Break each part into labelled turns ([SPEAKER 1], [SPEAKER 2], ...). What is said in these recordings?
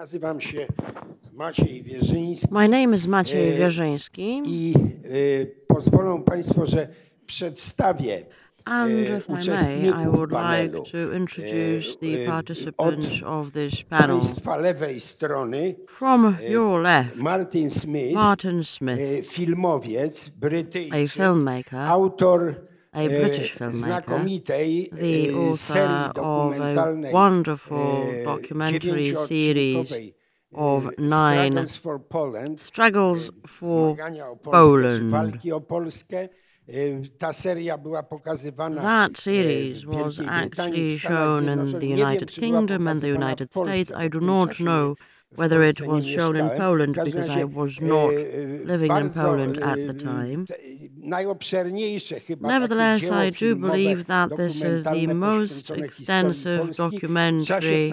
[SPEAKER 1] Nazywam się Maciej Wierzyński.
[SPEAKER 2] My name is Maciej Wierzyński.
[SPEAKER 1] I pozwolą Państwo, że przedstawię uczestników
[SPEAKER 2] I would
[SPEAKER 1] panelu.
[SPEAKER 2] like to introduce the participants of this panel.
[SPEAKER 1] Państwa lewej strony
[SPEAKER 2] From your left,
[SPEAKER 1] Martin Smith, filmowiec,
[SPEAKER 2] a
[SPEAKER 1] Brytyjczyk,
[SPEAKER 2] filmmaker,
[SPEAKER 1] autor
[SPEAKER 2] British filmmaker,
[SPEAKER 1] znakomitej
[SPEAKER 2] the
[SPEAKER 1] serii
[SPEAKER 2] author of
[SPEAKER 1] dokumentalnej
[SPEAKER 2] a wonderful documentary series of 9 Struggles for Poland.
[SPEAKER 1] Walki o Polskę. Ta seria była pokazywana
[SPEAKER 2] That series was actually shown in the United Kingdom and the United States. I do not know whether it was shown in Poland because I was not living in Poland at the time. Nevertheless, I do believe that this is the most extensive documentary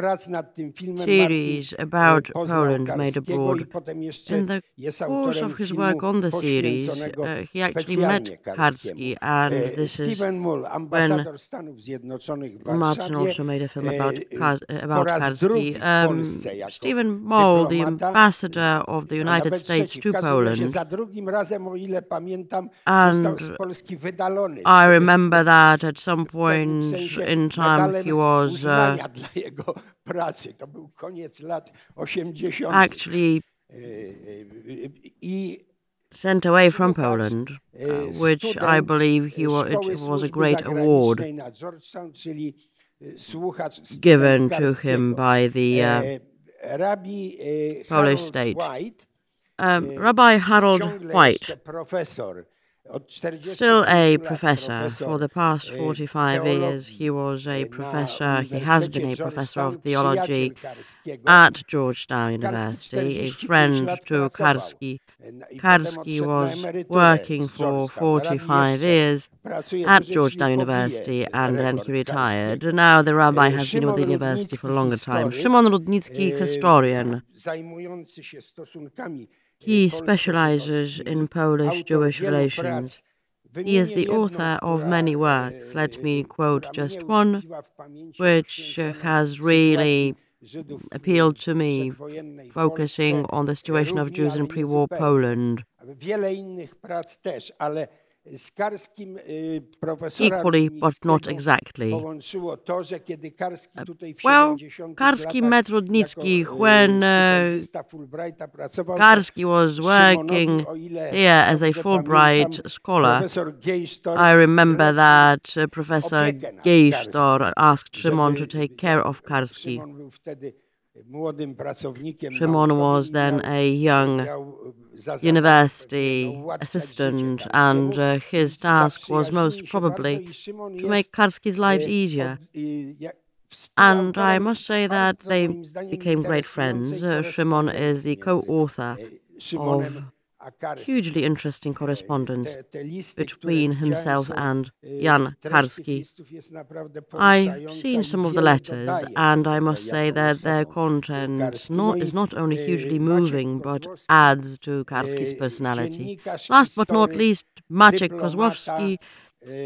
[SPEAKER 2] series about Poland made abroad. In the course of his work on the series, he actually met Karski, and this is when Martin also made a film about Karski. Stephen Mull, the ambassador of the United States to Poland, and I remember that at some point in time he was actually sent away from Poland, which I believe it was a great award given to him by the Polish state. Rabbi Harold White, still a professor. For the past 45 years, he was a professor. He has been a professor of theology at Georgetown University, a friend to Karski. Karski was working for 45 years at Georgetown University, and then he retired. Now the rabbi has been with the university for a longer time. Szymon, Rudnicki, historian. He specializes in Polish-Jewish relations. He is the author of many works. Let me quote just one, which has really appealed to me, focusing on the situation of Jews in pre-war Poland. Equally, but not exactly. Well, Karski met Rudnicki when Karski was working here as a Fulbright scholar. I remember that Professor Geistor asked Szymon to take care of Karski. Szymon was then a young university assistant, and his task was most probably to make Karski's lives easier. And I must say that they became great friends. Szymon is the co-author of hugely interesting correspondence between himself and Jan Karski. I've seen some of the letters, and I must say that their content is not only hugely moving, but adds to Karski's personality. Last but not least, Maciej Kozłowski,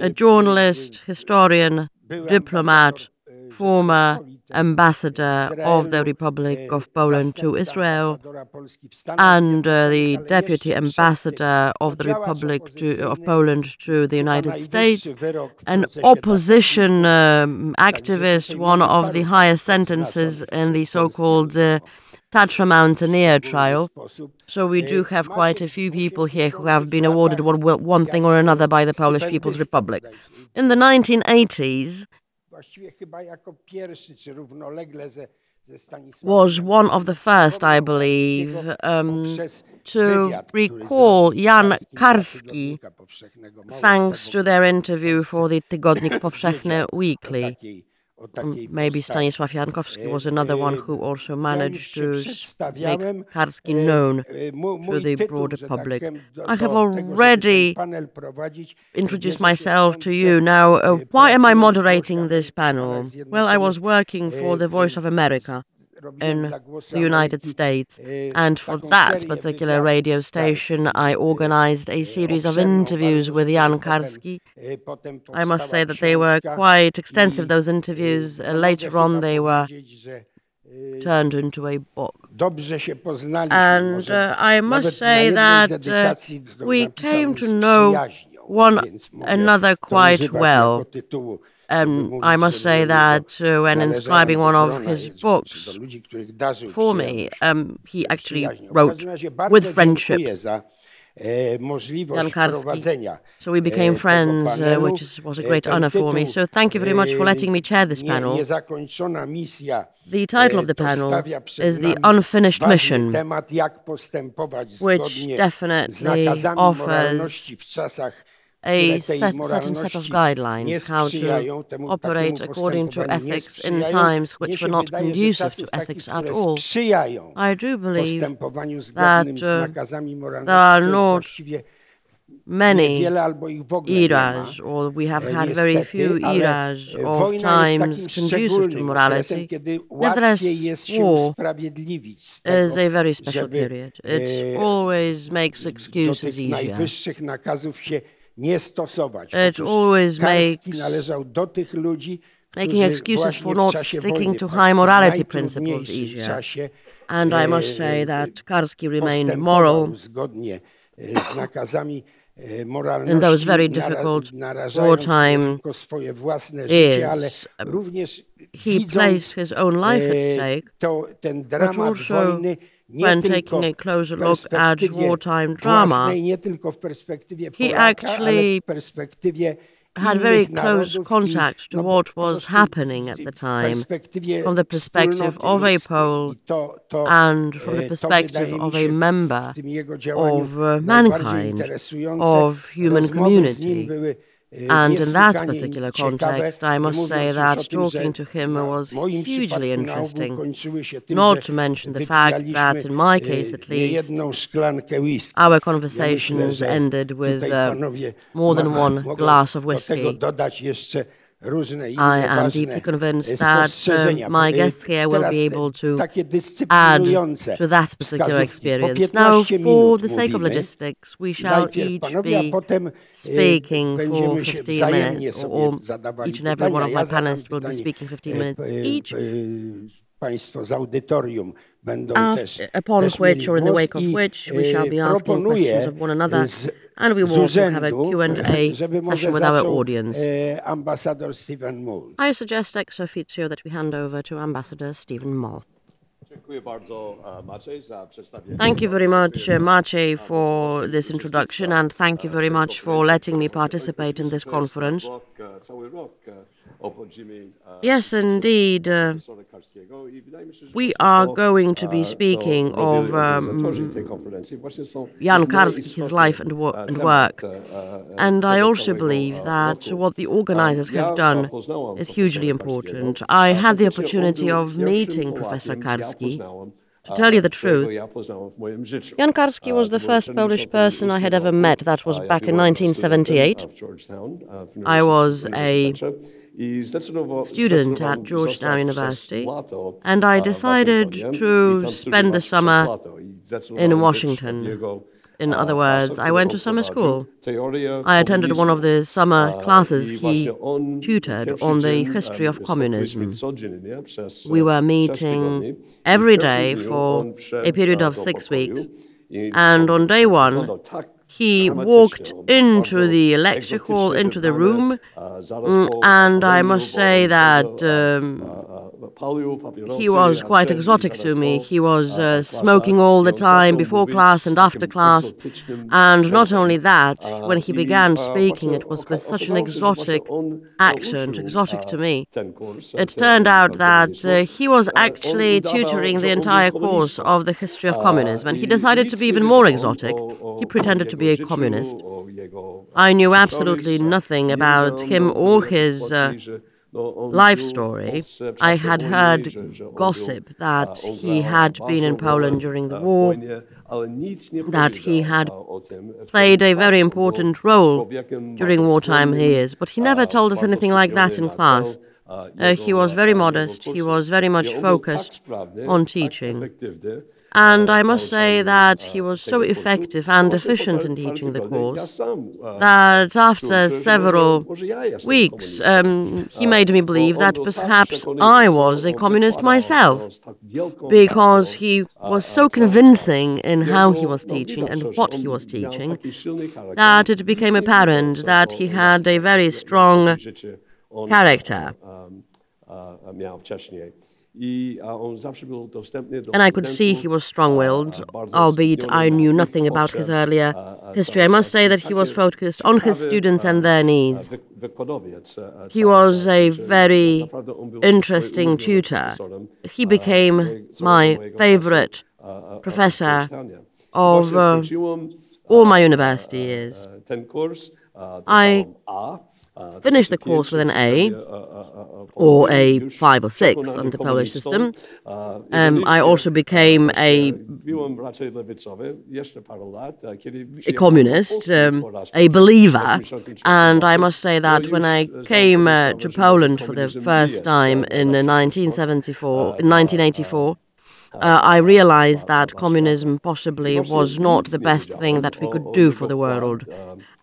[SPEAKER 2] a journalist, historian, diplomat, former ambassador of the Republic of Poland to Israel, and the deputy ambassador of the Republic of Poland to the United States, an opposition activist, one of the highest sentences in the so-called Tatra Mountaineer trial. So we do have quite a few people here who have been awarded one thing or another by the Polish People's Republic. In the 1980s, was one of the first, I believe, to recall Jan Karski, thanks to their interview for the Tygodnik Powszechny Weekly. Maybe Stanisław Jankowski was another one who also managed to make Karski known to the broader public. I have already introduced myself to you. Now, why am I moderating this panel? Well, I was working for the Voice of America in the United States, and for that particular radio station I organized a series of interviews with Jan Karski. I must say that they were quite extensive, those interviews. Later on they were turned into a book.
[SPEAKER 1] Dobrze się poznaliśmy.
[SPEAKER 2] And I must say that we came to know one another quite well. I must say that when inscribing one of his books for me, he actually wrote with friendship. Jan Karski. So we became friends, which was a great honor for me. So thank you very much for letting me chair this panel. The title of the panel is The Unfinished Mission, which definitely offers a certain set of guidelines how to operate according to ethics in times which were not conducive to ethics at all. I do believe that there are not many eras, or we have had very few eras of times conducive to morality. Nevertheless, war is a very special period. It always makes excuses easier. It always makes making excuses for not sticking to high morality principles easier. And I must say that Karski remained moral in those very difficult wartime years. He placed his own life at stake, but also when taking a closer look at wartime drama, he actually had very close contact to what was happening at the time from the perspective of a Pole and from the perspective of a member of mankind, of human community. And in that particular context, I must say that talking to him was hugely interesting, not to mention the fact that, in my case at least, our conversations ended with more than one glass of whiskey. I am deeply convinced that my guests here will be able to add to that particular experience. Now, for the sake of logistics, we shall each be speaking for 15 minutes, or each and every one of my panelists will be speaking 15 minutes each. Upon which, or in the wake of which, we shall be asking questions of one another, and we will also have a Q&A session with our audience. I suggest ex officio that we hand over to Ambassador Stephen Mull. Thank you very much, Maciej, for this introduction, and thank you very much for letting me participate in this conference. Yes, indeed. We are going to be speaking of Jan Karski, his life and work. And I also believe that what the organizers have done is hugely important. I had the opportunity of meeting Professor Karski. To tell you the truth, Jan Karski was the first Polish person I had ever met. That was back in 1978. I was a student at Georgetown University, and I decided to spend the summer in Washington. In other words, I went to summer school. I attended one of the summer classes he tutored on the history of communism. We were meeting every day for a period of 6 weeks, and on day one, he walked into the lecture hall, into the room, and I must say that he was quite exotic to me. He was smoking all the time, before class and after class. And not only that, when he began speaking, it was with such an exotic accent, exotic to me. It turned out that he was actually tutoring the entire course of the history of communism, and he decided to be even more exotic. He pretended to be a communist. I knew absolutely nothing about him or his life story. I had heard gossip that he had been in Poland during the war, that he had played a very important role during wartime years, but he never told us anything like that in class. He was very modest, he was very much focused on teaching. And I must say that he was so effective and efficient in teaching the course that after several weeks, he made me believe that perhaps I was a communist myself, because he was so convincing in how he was teaching and what he was teaching that it became apparent that he had a very strong character. And I could see he was strong-willed, albeit I knew nothing about his earlier history. I must say that he was focused on his students and their needs. He was a very interesting tutor. He became my favorite professor of all my university years. I finished the course with an A, or a 5 or 6 on the Polish system. I also became a communist, a believer, and I must say that when I came to Poland for the first time in 1984, I realized that communism possibly was not the best thing that we could do for the world.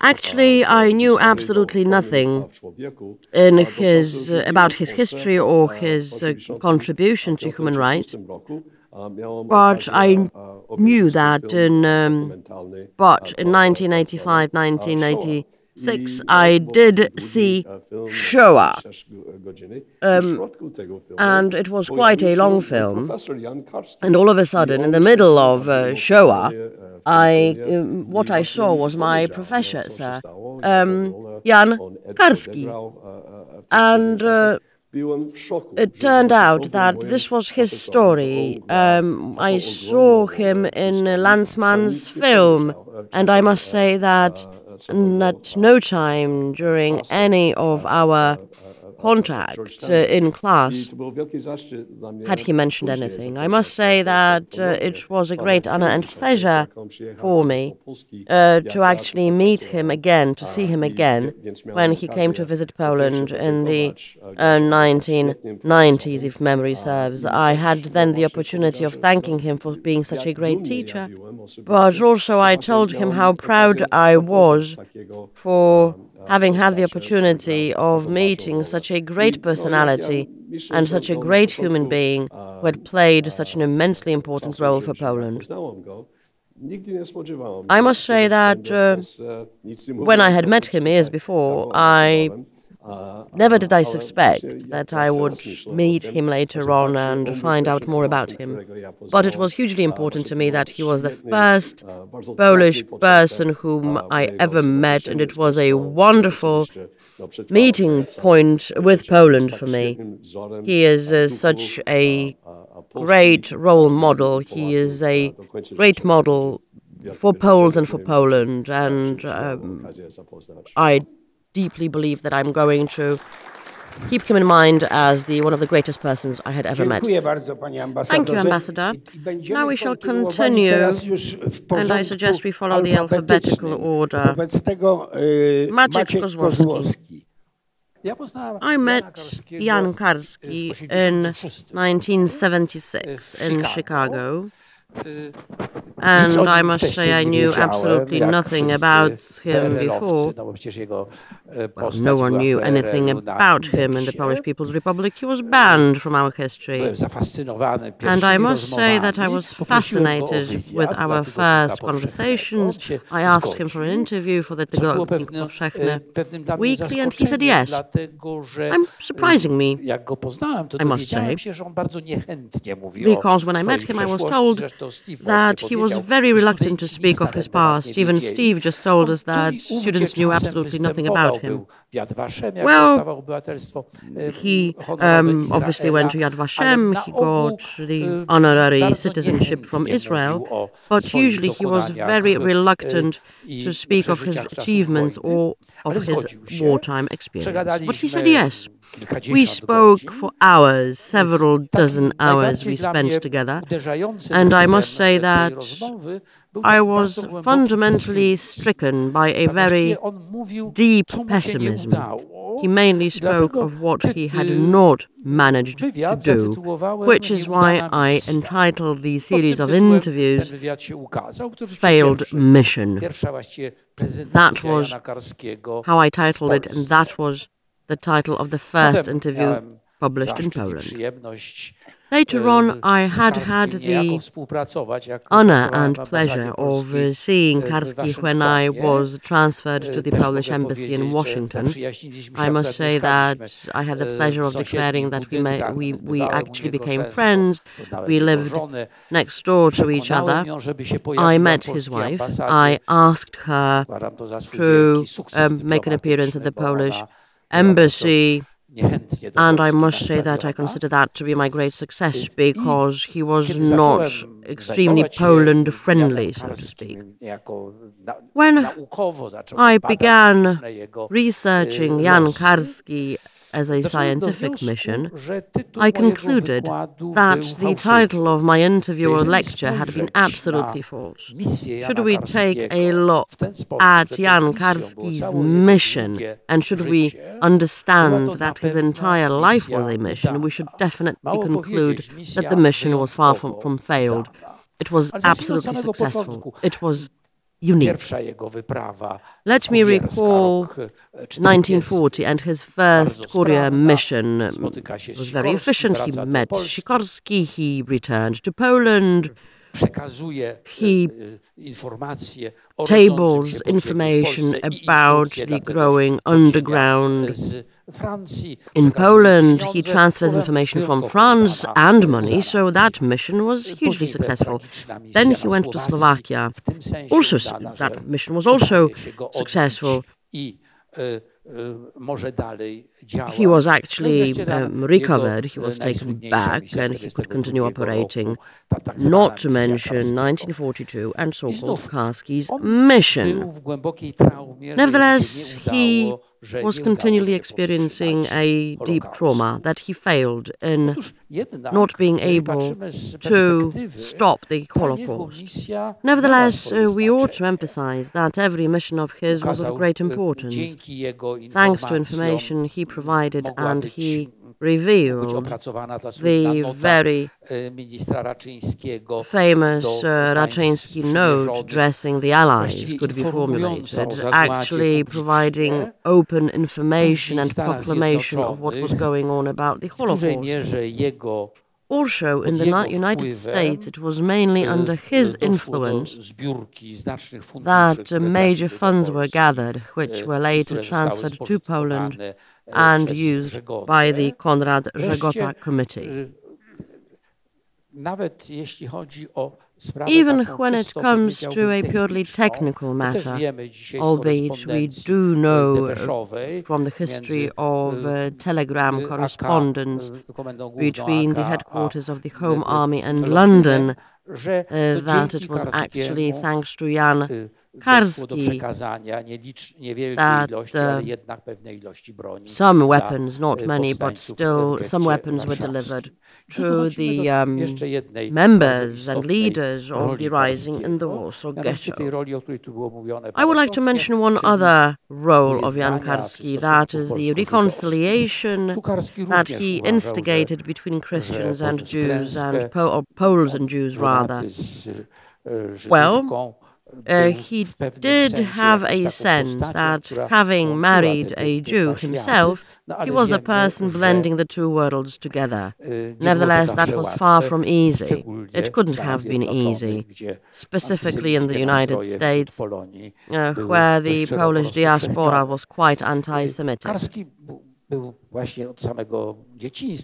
[SPEAKER 2] Actually, I knew absolutely nothing about his history or his contribution to human rights, but I knew that in 1985, 1986, I did see Shoah, and it was quite a long film, and all of a sudden, in the middle of Shoah, what I saw was my professor, Jan Karski, and it turned out that this was his story. I saw him in Landsmann's film, and I must say that at no time during any of our contact in class had he mentioned anything. I must say that it was a great honor and pleasure for me to actually meet him again, to see him again, when he came to visit Poland in the 1990s, if memory serves. I had then the opportunity of thanking him for being such a great teacher, but also I told him how proud I was for having had the opportunity of meeting such a great personality and such a great human being who had played such an immensely important role for Poland. I must say that when I had met him years before, never did I suspect that I would meet him later on and find out more about him. But it was hugely important to me that he was the first Polish person whom I ever met, and it was a wonderful meeting point with Poland for me. He is such a great role model. He is a great model for Poles and for Poland, and I deeply believe that I'm going to keep him in mind as one of the greatest persons I had ever met. Thank you, Ambassador. Now we shall continue, and I suggest we follow the alphabetical order. Maciej Kozłowski. I met Jan Karski in 1976 in Chicago. And I must say I knew absolutely nothing about him before. Well, no one knew anything about him in the Polish People's Republic. He was banned from our history. And I must say that I was fascinated with our first conversations. I asked him for an interview for the Tygodnik Powszechny Weekly, and he said yes. I'm surprising me, I must say, because when I met him I was told that he was very reluctant to speak of his past. Even Steve just told us that students knew absolutely nothing about him. Well, he obviously went to Yad Vashem, he got the honorary citizenship from Israel, but usually he was very reluctant to speak of his achievements or of his wartime experience. But he said yes. We spoke for hours, several dozen hours we spent together, and I must say that I was fundamentally stricken by a very deep pessimism. he mainly spoke of what he had not managed to do, which is why I entitled the series of interviews Failed Mission. That was how I titled it, and that was the title of the first interview published in Poland. Later on, I had the honor and pleasure of seeing Karski when I was transferred to the Polish embassy in Washington. I must say that I had the pleasure of declaring that we actually became friends. We lived next door to each other. I met his wife. I asked her to make an appearance at the Polish embassy. And I must say that I consider that to be my great success, because he was not extremely Poland-friendly, so to speak. When I began researching Jan Karski as a scientific mission, I concluded that the title of my interview or lecture had been absolutely false. Should we take a look at Jan Karski's mission, and should we understand that his entire life was a mission, we should definitely conclude that the mission was far from failed. It was absolutely successful. It was unique. Let me recall 1940 and his first Korea mission was very efficient. He met Sikorski, he returned to Poland, he tables information about the growing underground in Poland. He transfers information from France and money, so that mission was hugely successful. Then he went to Slovakia. Also, that mission was also successful. He was actually recovered, he was taken back, and he could continue operating, not to mention 1942 and so-called Karski's mission. Nevertheless, he was continually experiencing a deep trauma that he failed in not being able to stop the Holocaust. Nevertheless, we ought to emphasize that every mission of his was of great importance. Thanks to information he provided, and he revealed the very famous Raczyński note addressing the Allies could be formulated, actually providing open information and proclamation of what was going on about the Holocaust. Also, in the United States, it was mainly under his influence that major funds were gathered, which were later transferred to Poland and used by the Konrad Żegota Committee. Even when it comes to a purely technical matter, albeit we do know from the history of telegram correspondence between the headquarters of the Home Army and London, that it was actually thanks to Jan Karski that some weapons, not many, but still some weapons were delivered to the members and leaders of the rising in the Warsaw Ghetto. I would like to mention one other role of Jan Karski, that is the reconciliation that he instigated between Christians and Jews, and Poles and Jews rather. Well, he did have a sense that, having married a Jew himself, he was a person blending the two worlds together. Nevertheless, that was far from easy. It couldn't have been easy, specifically in the United States, where the Polish diaspora was quite anti-Semitic.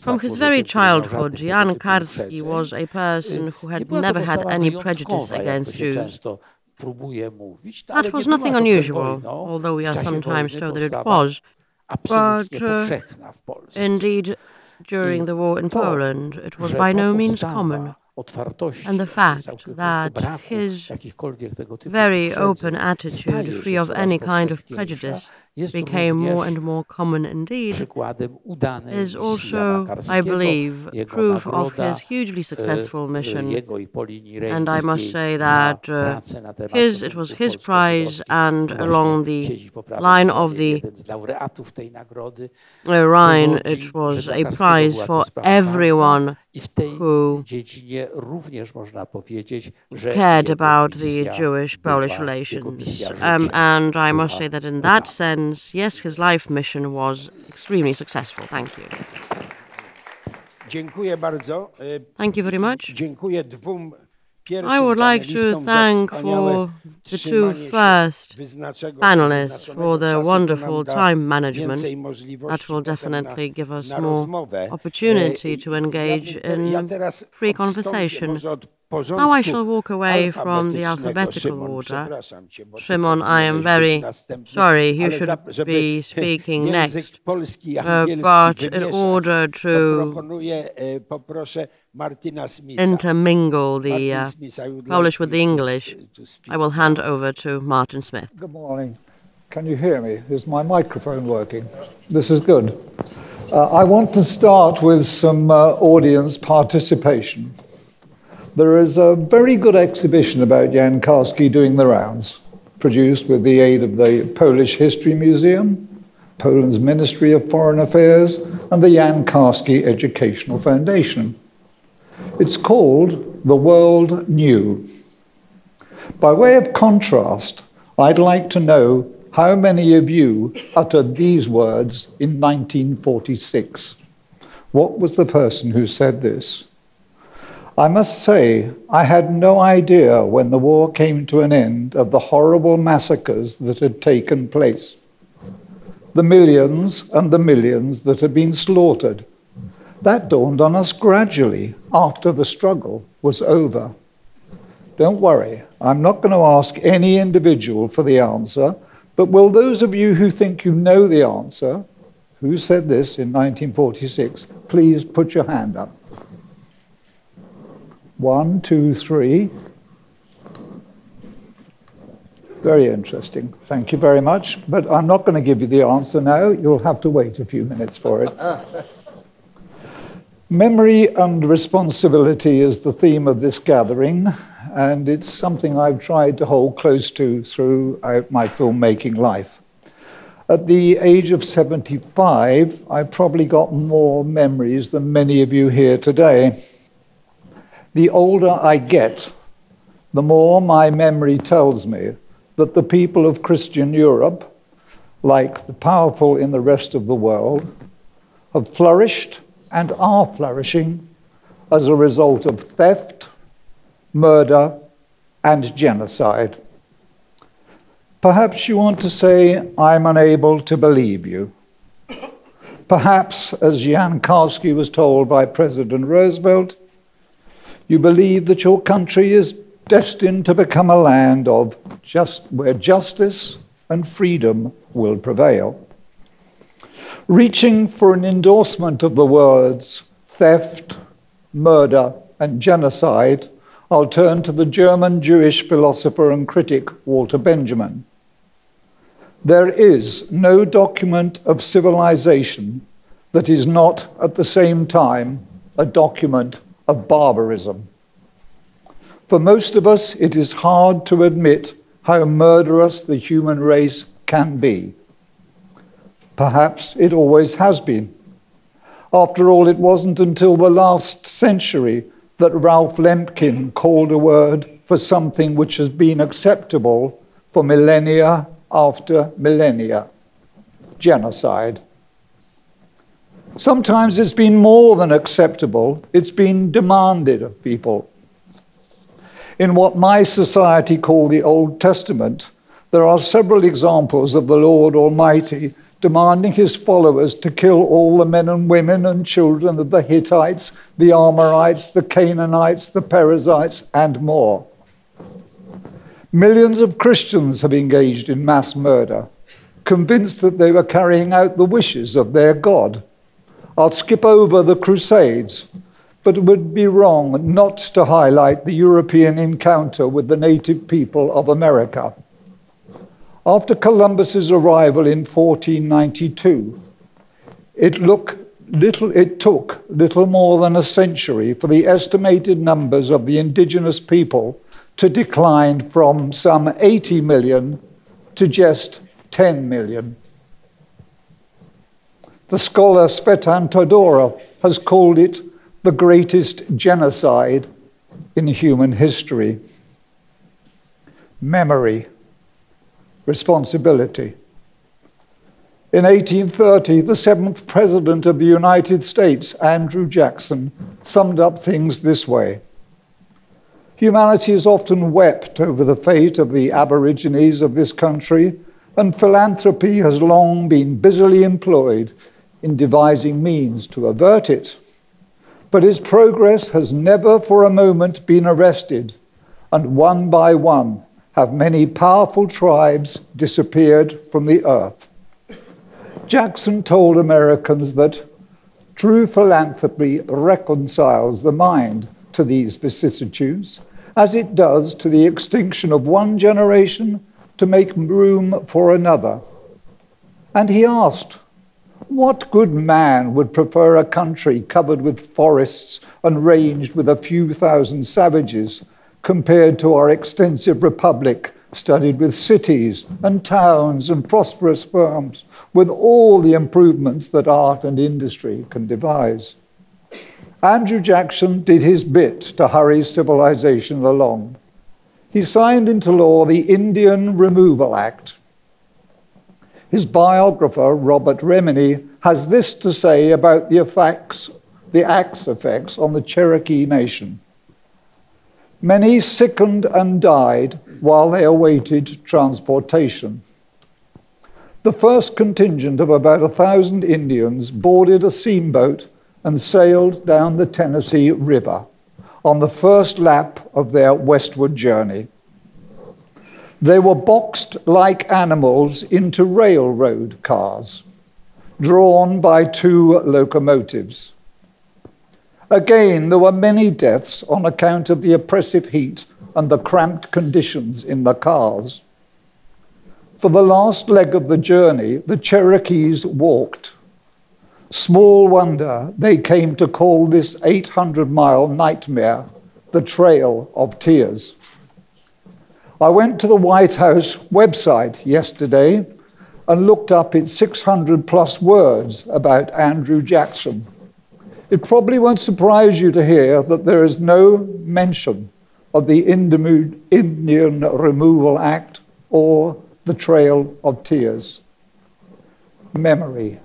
[SPEAKER 2] From his very childhood, Jan Karski was a person who had never had any prejudice against Jews. That was nothing unusual, although we are sometimes told that it was. But indeed, during the war in Poland, it was by no means common. And the fact that his very open attitude, free of any kind of prejudice, became more and more common indeed, is also, I believe, proof of his hugely successful mission. And I must say that it was his prize, and along the line of the Rhine, it was a prize for everyone who cared about the Jewish-Polish relations. And I must say that in that sense, yes, his life mission was extremely successful. Thank you. Thank you very much. I would like to thank for the two first panelists for their wonderful time management. That will definitely give us more opportunity to engage in free conversation. Now I shall walk away from the alphabetical order. Shimon, I am very sorry, you should be speaking next. But in order to intermingle the Polish with the English, I will hand over to Martin Smith.
[SPEAKER 3] Good morning. Can you hear me? Is my microphone working? This is good. I want to start with some audience participation. There is a very good exhibition about Jan Karski doing the rounds, produced with the aid of the Polish History Museum, Poland's Ministry of Foreign Affairs, and the Jan Karski Educational Foundation. It's called The World New. By way of contrast, I'd like to know how many of you uttered these words in 1946. What was the person who said this? I must say, I had no idea when the war came to an end of the horrible massacres that had taken place. The millions and the millions that had been slaughtered. That dawned on us gradually after the struggle was over. Don't worry, I'm not going to ask any individual for the answer, but will those of you who think you know the answer, who said this in 1946, please put your hand up. 1, 2, 3. Very interesting. Thank you very much. But I'm not going to give you the answer now. You'll have to wait a few minutes for it. Memory and responsibility is the theme of this gathering, and it's something I've tried to hold close to throughout my filmmaking life. At the age of 75, I probably got more memories than many of you here today. The older I get, the more my memory tells me that the people of Christian Europe, like the powerful in the rest of the world, have flourished and are flourishing as a result of theft, murder, and genocide. Perhaps you want to say, I'm unable to believe you. Perhaps, as Jan Karski was told by President Roosevelt, you believe that your country is destined to become a land of where justice and freedom will prevail. Reaching for an endorsement of the words theft, murder, and genocide, I'll turn to the German Jewish philosopher and critic Walter Benjamin. There is no document of civilization that is not at the same time a document of barbarism. For most of us, it is hard to admit how murderous the human race can be. Perhaps it always has been. After all, it wasn't until the last century that Ralph Lemkin called a word for something which has been acceptable for millennia after millennia: genocide. Sometimes it's been more than acceptable, it's been demanded of people. In what my society call the Old Testament, there are several examples of the Lord Almighty demanding his followers to kill all the men and women and children of the Hittites, the Amorites, the Canaanites, the Perizzites, and more. Millions of Christians have engaged in mass murder, convinced that they were carrying out the wishes of their God. I'll skip over the Crusades, but it would be wrong not to highlight the European encounter with the native people of America. After Columbus's arrival in 1492, it took little more than a century for the estimated numbers of the indigenous people to decline from some 80 million to just 10 million. The scholar Svetan Todorov has called it the greatest genocide in human history. Memory, responsibility. In 1830, the 7th President of the United States, Andrew Jackson, summed up things this way: humanity has often wept over the fate of the Aborigines of this country, and philanthropy has long been busily employed in devising means to avert it. But its progress has never for a moment been arrested, and one by one have many powerful tribes disappeared from the earth. Jackson told Americans that true philanthropy reconciles the mind to these vicissitudes, as it does to the extinction of one generation to make room for another. And he asked, what good man would prefer a country covered with forests and ranged with a few thousand savages compared to our extensive republic, studded with cities and towns and prosperous farms, with all the improvements that art and industry can devise? Andrew Jackson did his bit to hurry civilization along. He signed into law the Indian Removal Act. His biographer, Robert Remini, has this to say about the act's effects on the Cherokee Nation. Many sickened and died while they awaited transportation. The first contingent of about 1,000 Indians boarded a steamboat and sailed down the Tennessee River on the first lap of their westward journey. They were boxed like animals into railroad cars, drawn by 2 locomotives. Again, there were many deaths on account of the oppressive heat and the cramped conditions in the cars. For the last leg of the journey, the Cherokees walked. Small wonder they came to call this 800-mile nightmare the Trail of Tears. I went to the White House website yesterday and looked up its 600-plus words about Andrew Jackson. It probably won't surprise you to hear that there is no mention of the Indian Removal Act or the Trail of Tears. Memory,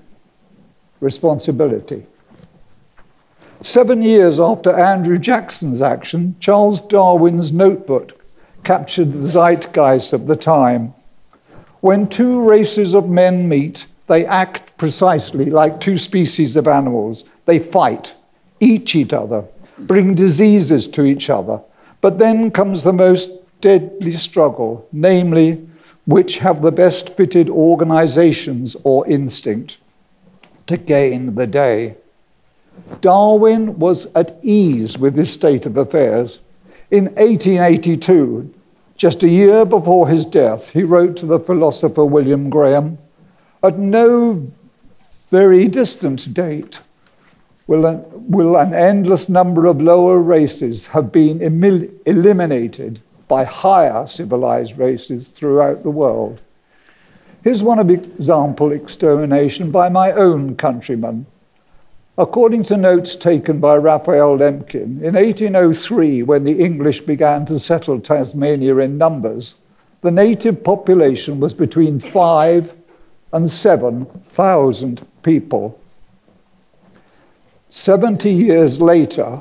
[SPEAKER 3] responsibility. 7 years after Andrew Jackson's action, Charles Darwin's notebook captured the zeitgeist of the time. When 2 races of men meet, they act precisely like 2 species of animals. They fight, eat each other, bring diseases to each other. But then comes the most deadly struggle, namely, which have the best fitted organizations or instinct to gain the day. Darwin was at ease with this state of affairs. In 1882, just a year before his death, he wrote to the philosopher William Graham, "At no very distant date will an endless number of lower races have been eliminated by higher civilized races throughout the world." Here's one example extermination by my own countrymen. According to notes taken by Raphael Lemkin, in 1803, when the English began to settle Tasmania in numbers, the native population was between 5,000 and 7,000 people. 70 years later,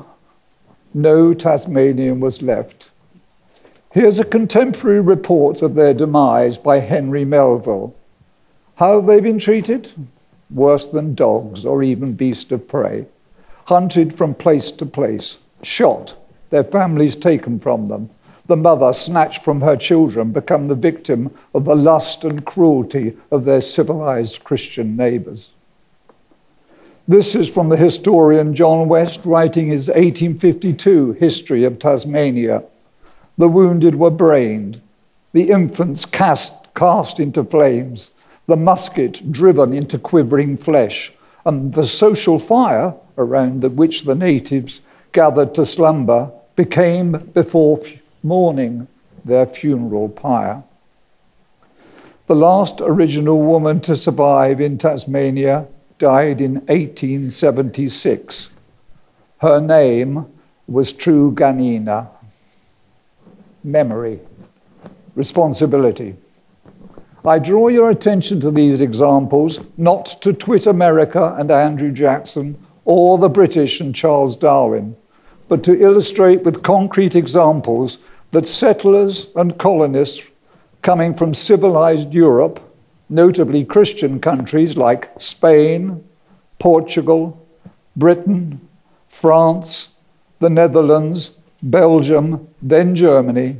[SPEAKER 3] no Tasmanian was left. Here's a contemporary report of their demise by Henry Melville. How have they been treated? Worse than dogs or even beasts of prey. Hunted from place to place, shot, their families taken from them, the mother snatched from her children, become the victim of the lust and cruelty of their civilized Christian neighbors. This is from the historian John West writing his 1852 History of Tasmania. The wounded were brained, the infants cast cast into flames, the musket driven into quivering flesh, and the social fire around which the natives gathered to slumber became, before morning, their funeral pyre. The last original woman to survive in Tasmania died in 1876. Her name was True Ganina. Memory, responsibility. I draw your attention to these examples, not to twit America and Andrew Jackson, or the British and Charles Darwin, but to illustrate with concrete examples that settlers and colonists coming from civilized Europe, notably Christian countries like Spain, Portugal, Britain, France, the Netherlands, Belgium, then Germany,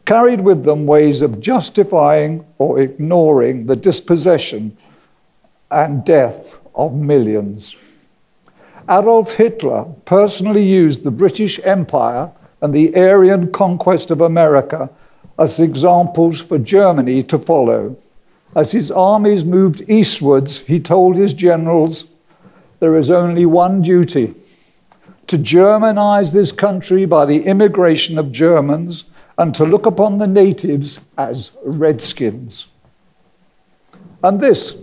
[SPEAKER 3] carried with them ways of justifying or ignoring the dispossession and death of millions. Adolf Hitler personally used the British Empire and the Aryan conquest of America as examples for Germany to follow. As his armies moved eastwards, he told his generals, "There is only one duty, to Germanize this country by the immigration of Germans and to look upon the natives as redskins." And this,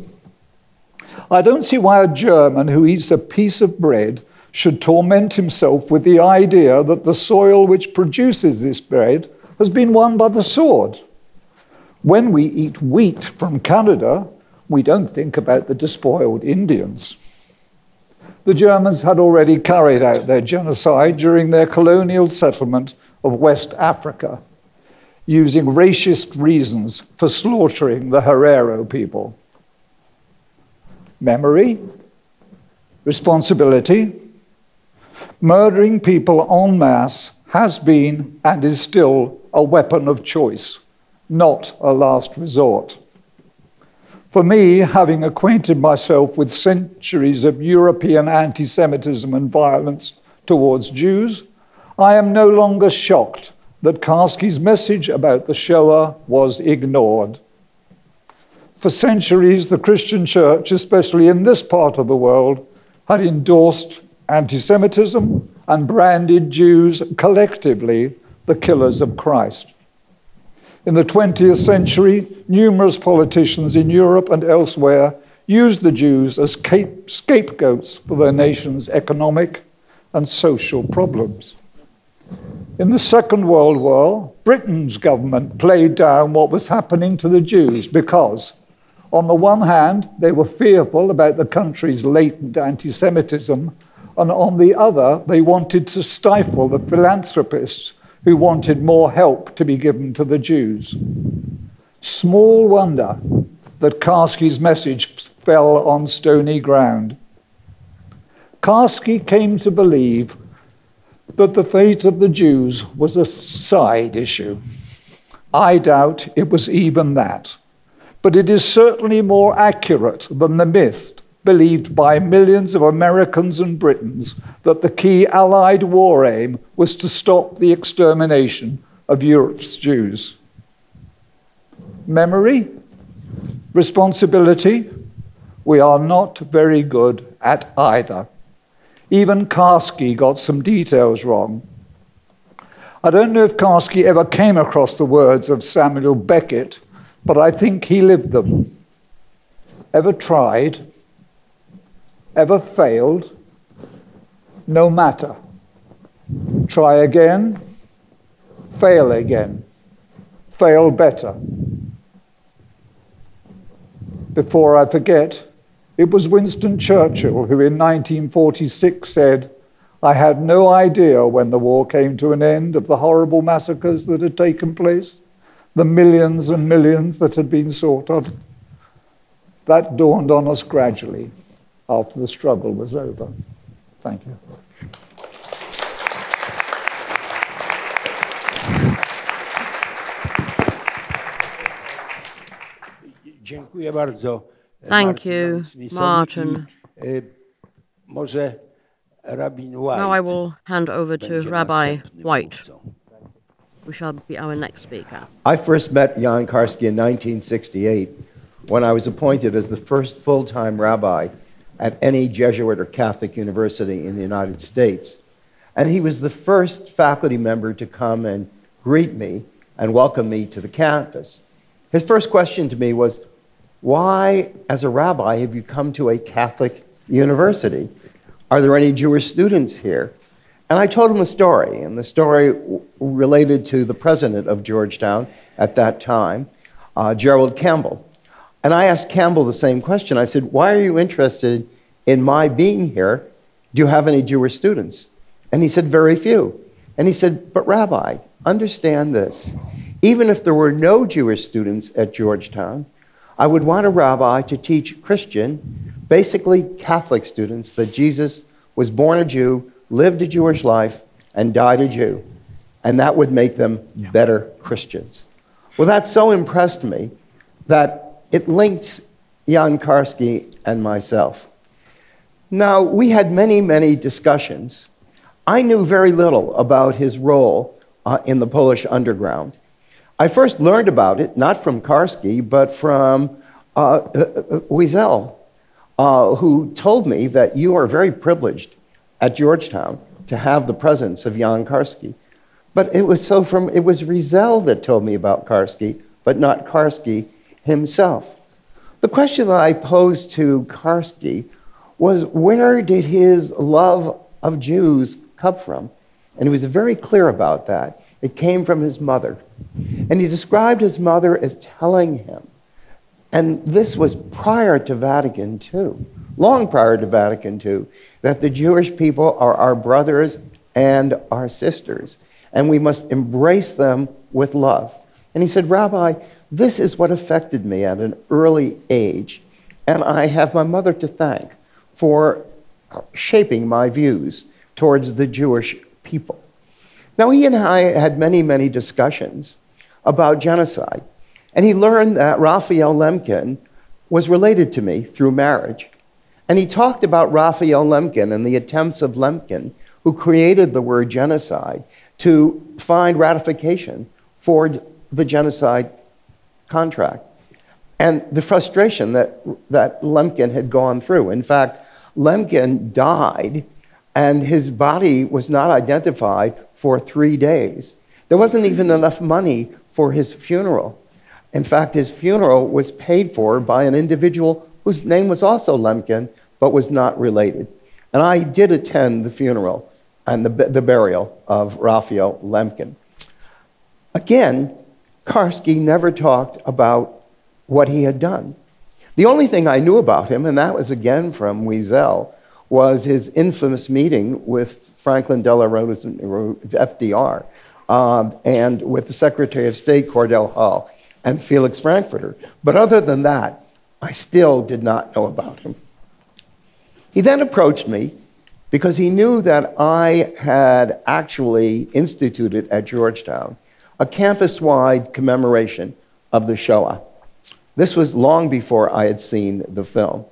[SPEAKER 3] I don't see why a German who eats a piece of bread should torment himself with the idea that the soil which produces this bread has been won by the sword. When we eat wheat from Canada, we don't think about the despoiled Indians. The Germans had already carried out their genocide during their colonial settlement of West Africa, using racist reasons for slaughtering the Herero people. Memory, responsibility. Murdering people en masse has been and is still a weapon of choice, not a last resort. For me, having acquainted myself with centuries of European anti-Semitism and violence towards Jews, I am no longer shocked that Karski's message about the Shoah was ignored. For centuries, the Christian church, especially in this part of the world, had endorsed anti-Semitism and branded Jews collectively the killers of Christ. In the 20th century, numerous politicians in Europe and elsewhere used the Jews as scapegoats for their nation's economic and social problems. In the Second World War, Britain's government played down what was happening to the Jews because, on the one hand, they were fearful about the country's latent anti-Semitism, and on the other, they wanted to stifle the philanthropists who wanted more help to be given to the Jews. Small wonder that Karski's message fell on stony ground. Karski came to believe that the fate of the Jews was a side issue. I doubt it was even that, but it is certainly more accurate than the myth believed by millions of Americans and Britons that the key Allied war aim was to stop the extermination of Europe's Jews. Memory, responsibility, we are not very good at either. Even Karski got some details wrong. I don't know if Karski ever came across the words of Samuel Beckett, but I think he lived them. Ever tried? Ever failed? No matter. Try again, fail again, fail better. Before I forget, it was Winston Churchill who in 1946 said, "I had no idea when the war came to an end of the horrible massacres that had taken place, the millions and millions that had been slaughtered. That dawned on us gradually after the struggle was over." Thank you.
[SPEAKER 1] Dziękuję bardzo.
[SPEAKER 2] Thank you, Martin.
[SPEAKER 1] Może Rabbi White.
[SPEAKER 2] Now I will hand over to Rabbi White. who shall be our next speaker.
[SPEAKER 4] I first met Jan Karski in 1968 when I was appointed as the first full-time rabbi at any Jesuit or Catholic university in the United States. And he was the first faculty member to come and greet me and welcome me to the campus. His first question to me was, why, as a rabbi, have you come to a Catholic university? Are there any Jewish students here? And I told him a story, and the story related to the president of Georgetown at that time, Gerald Campbell. And I asked Campbell the same question. I said, why are you interested in my being here? Do you have any Jewish students? And he said, very few. And he said, but Rabbi, understand this. Even if there were no Jewish students at Georgetown, I would want a rabbi to teach Christian, basically Catholic students, that Jesus was born a Jew, lived a Jewish life, and died a Jew. And that would make them better Christians. Well, that so impressed me that it linked Jan Karski and myself. Now, we had many, many discussions. I knew very little about his role in the Polish underground. I first learned about it, not from Karski, but from Wiesel, who told me that you are very privileged at Georgetown to have the presence of Jan Karski. But it was Wiesel that told me about Karski, but not Karski himself. The question that I posed to Karski was, where did his love of Jews come from? And he was very clear about that. It came from his mother. And he described his mother as telling him, and this was prior to Vatican II, long prior to Vatican II, that the Jewish people are our brothers and our sisters, and we must embrace them with love. And he said, Rabbi, this is what affected me at an early age, and I have my mother to thank for shaping my views towards the Jewish people. Now, he and I had many, many discussions about genocide, and he learned that Raphael Lemkin was related to me through marriage. And he talked about Raphael Lemkin and the attempts of Lemkin, who created the word genocide, to find ratification for the genocide contract, and the frustration that Lemkin had gone through. In fact, Lemkin died, and his body was not identified for 3 days. There wasn't even enough money for his funeral. In fact, his funeral was paid for by an individual whose name was also Lemkin, but was not related. And I did attend the funeral and the burial of Raphael Lemkin. Again, Karski never talked about what he had done. The only thing I knew about him, and that was again from Wiesel, was his infamous meeting with Franklin Delano Roosevelt, FDR, and with the Secretary of State, Cordell Hull, and Felix Frankfurter. But other than that, I still did not know about him. He then approached me because he knew that I had actually instituted at Georgetown a campus-wide commemoration of the Shoah. This was long before I had seen the film.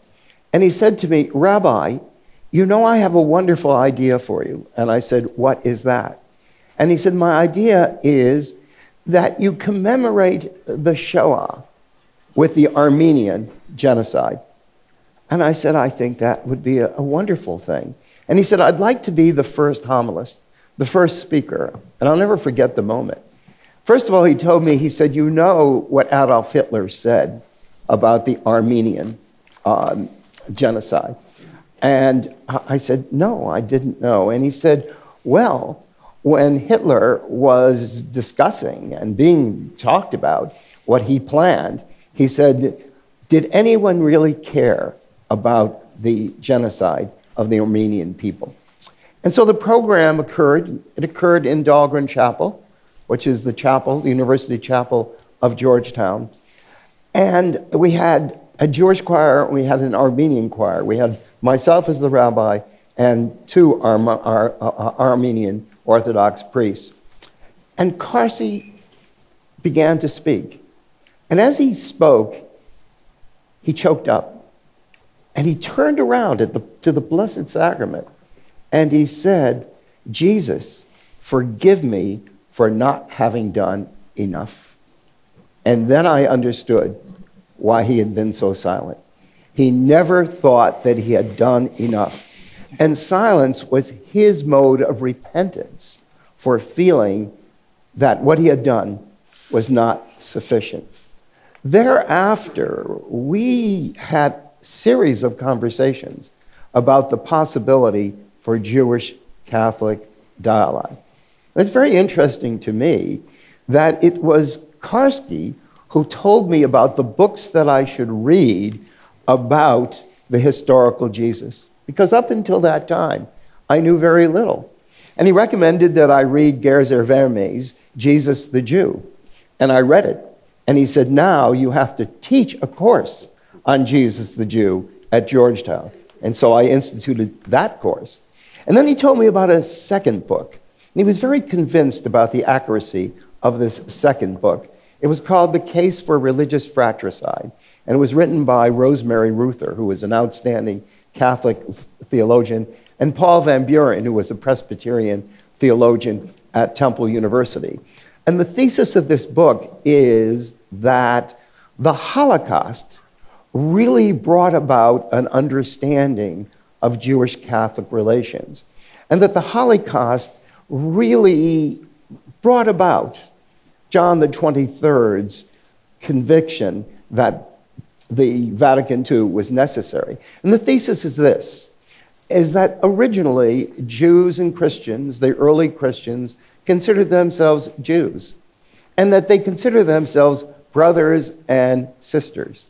[SPEAKER 4] And he said to me, Rabbi, you know I have a wonderful idea for you. And I said, what is that? And he said, my idea is that you commemorate the Shoah with the Armenian genocide. And I said, I think that would be a wonderful thing. And he said, I'd like to be the first homilist, the first speaker. And I'll never forget the moment. First of all, he told me, he said, you know what Adolf Hitler said about the Armenian genocide? And I said, no, I didn't know. And he said, well, when Hitler was discussing and being talked about what he planned, he said, did anyone really care about the genocide of the Armenian people? And so the program occurred. It occurred in Dahlgren Chapel, which is the chapel, the University Chapel of Georgetown. And we had a Jewish choir, we had an Armenian choir. We had myself as the rabbi and two Armenian Orthodox priests. And Karski began to speak. And as he spoke, he choked up. And he turned around to the Blessed Sacrament, and he said, Jesus, forgive me for not having done enough. And then I understood why he had been so silent. He never thought that he had done enough. And silence was his mode of repentance for feeling that what he had done was not sufficient. Thereafter, we had a series of conversations about the possibility for Jewish-Catholic dialogue. It's very interesting to me that it was Karski who told me about the books that I should read about the historical Jesus, because up until that time, I knew very little. And he recommended that I read Gezer Vermey's Jesus the Jew, and I read it. And he said, now you have to teach a course on Jesus the Jew at Georgetown. And so I instituted that course. And then he told me about a second book. And he was very convinced about the accuracy of this second book. It was called The Case for Religious Fratricide. And it was written by Rosemary Ruther, who was an outstanding Catholic theologian, and Paul Van Buren, who was a Presbyterian theologian at Temple University. And the thesis of this book is that the Holocaust really brought about an understanding of Jewish-Catholic relations, and that the Holocaust really brought about John the 23rd's conviction that the Vatican II was necessary. And the thesis is this, is that originally Jews and Christians, the early Christians, considered themselves Jews, and that they considered themselves brothers and sisters.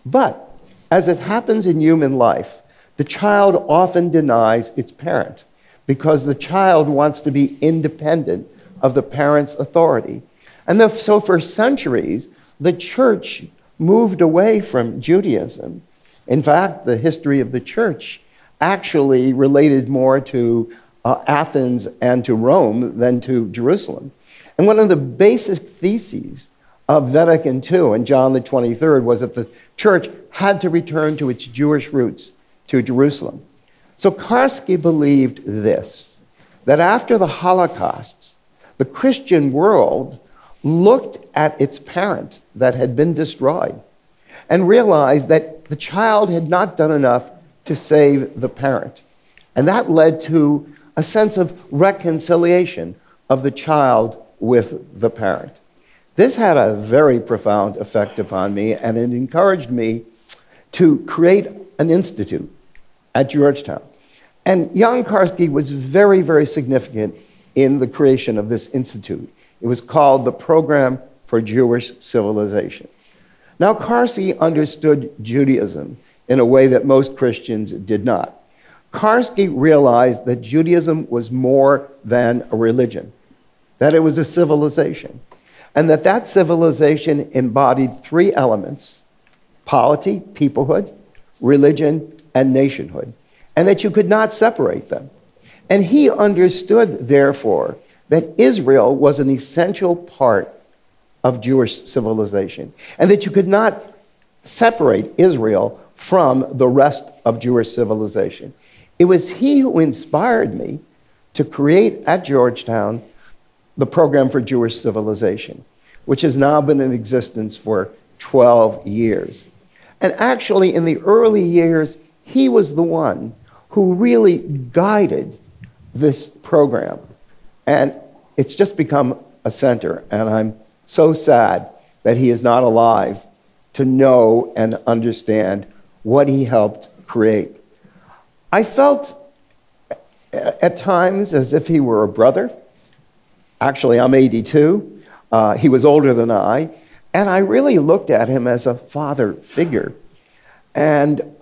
[SPEAKER 4] But as it happens in human life, the child often denies its parent because the child wants to be independent of the parent's authority. And so for centuries, the church moved away from Judaism. In fact, the history of the church actually related more to Athens and to Rome than to Jerusalem. And one of the basic theses of Vatican II and John the 23rd was that the church had to return to its Jewish roots, to Jerusalem. So Karski believed this, that after the Holocaust, the Christian world looked at its parent that had been destroyed and realized that the child had not done enough to save the parent. And that led to a sense of reconciliation of the child with the parent. This had a very profound effect upon me, and it encouraged me to create an institute at Georgetown. And Jan Karski was very, very significant in the creation of this institute. It was called the Program for Jewish Civilization. Now, Karski understood Judaism in a way that most Christians did not. Karski realized that Judaism was more than a religion, that it was a civilization, and that that civilization embodied three elements: polity, peoplehood, religion, and nationhood, and that you could not separate them. And he understood, therefore, that Israel was an essential part of Jewish civilization, and that you could not separate Israel from the rest of Jewish civilization. It was he who inspired me to create at Georgetown the Program for Jewish Civilization, which has now been in existence for 12 years. And actually, in the early years, he was the one who really guided this program. And it's just become a center, and I'm so sad that he is not alive to know and understand what he helped create. I felt at times as if he were a brother. Actually, I'm 82. He was older than I, and I really looked at him as a father figure. And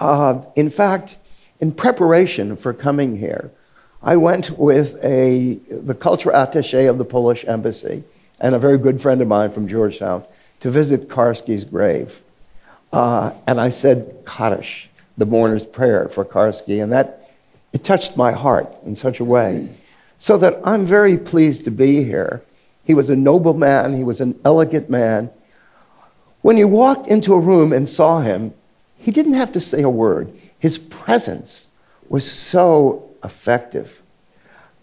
[SPEAKER 4] in fact, in preparation for coming here, I went with the cultural attaché of the Polish embassy and a very good friend of mine from Georgetown to visit Karski's grave. And I said Kaddish, the mourner's prayer for Karski, and that it touched my heart in such a way, so that I'm very pleased to be here. He was a noble man, he was an elegant man. When you walked into a room and saw him, he didn't have to say a word. His presence was so effective.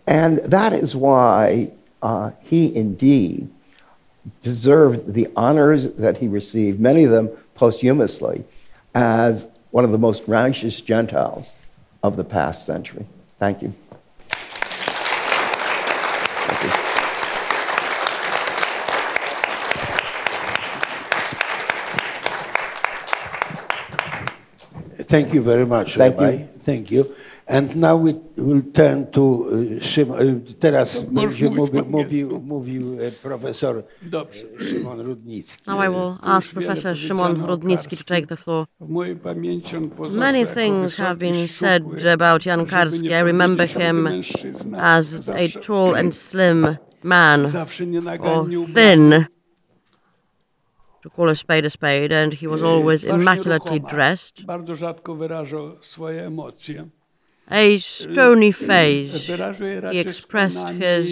[SPEAKER 4] And that is why he indeed deserved the honors that he received, many of them posthumously, as one of the most righteous Gentiles of the past century. Thank you.
[SPEAKER 1] Thank you very much, Rabbi. Thank you. And now we will turn to Szymon. Teraz będzie mówił profesor Szymon Rudnicki.
[SPEAKER 2] Now I will ask Professor Szymon Rudnicki to take the floor. Many things have been said about Jan Karski. I remember him as a tall and slim man, or thin, to call a spade, and he was always immaculately dressed. A stony face. He expressed his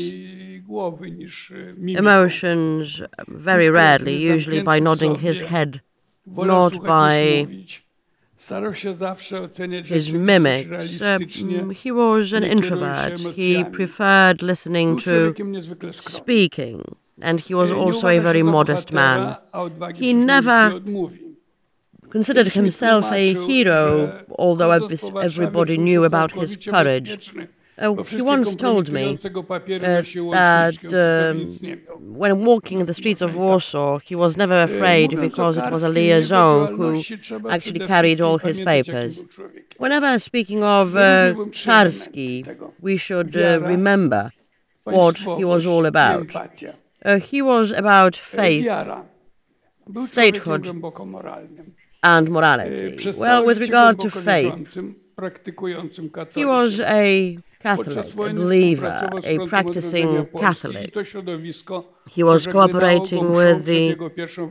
[SPEAKER 2] emotions very rarely, usually by nodding his head, not by his mimics. He was an introvert. He preferred listening to speaking, and he was also a very modest man. He never considered himself a hero, although everybody knew about his courage. He once told me that when walking the streets of Warsaw, he was never afraid because it was a liaison who actually carried all his papers. Whenever speaking of Karski, we should remember what he was all about. He was about faith, statehood, and morality. Well, with regard to faith, he was a Catholic, a believer, a practicing Catholic. He was cooperating with the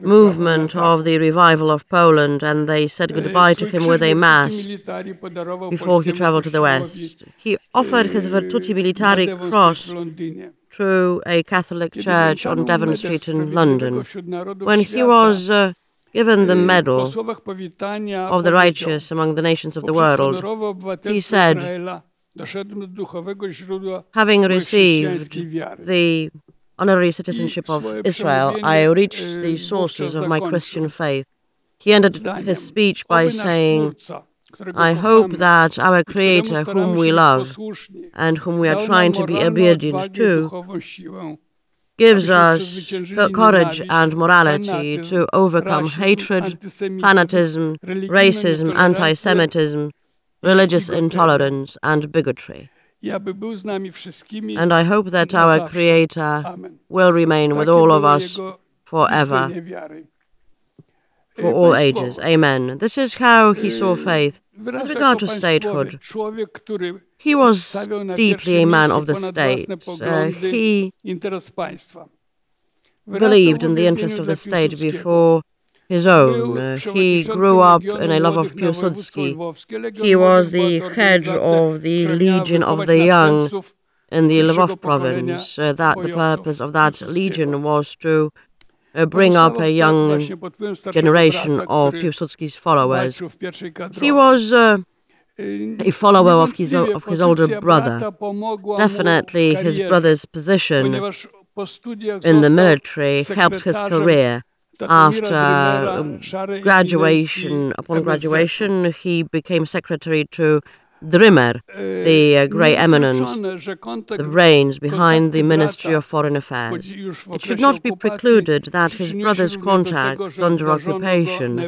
[SPEAKER 2] movement of the revival of Poland, and they said goodbye to him with a mass before he traveled to the West. He offered his Virtuti Militari cross to a Catholic church on Devon Street in London. When he was given the medal of the righteous among the nations of the world, he said, having received the honorary citizenship of Israel, I reached the sources of my Christian faith. He ended his speech by saying, I hope that our Creator, whom we love and whom we are trying to be obedient to, gives us courage and morality to overcome hatred, fanatism, racism, anti-Semitism, religious intolerance, and bigotry. And I hope that our Creator will remain with all of us forever, for all ages. Amen. This is how he saw faith. With regard to statehood, he was deeply a man of the state. He believed in the interest of the state before his own. He grew up in a love of Piłsudski. He was the head of the Legion of the Young in the Lwów province. That the purpose of that legion was to bring up a young generation of Piłsudski's followers. He was a follower of his older brother. Definitely his brother's position in the military helped his career. After graduation, upon graduation, he became secretary to Drimmer, the grey eminence, the brains behind the Ministry of Foreign Affairs. It should not be precluded that his brother's contacts under occupation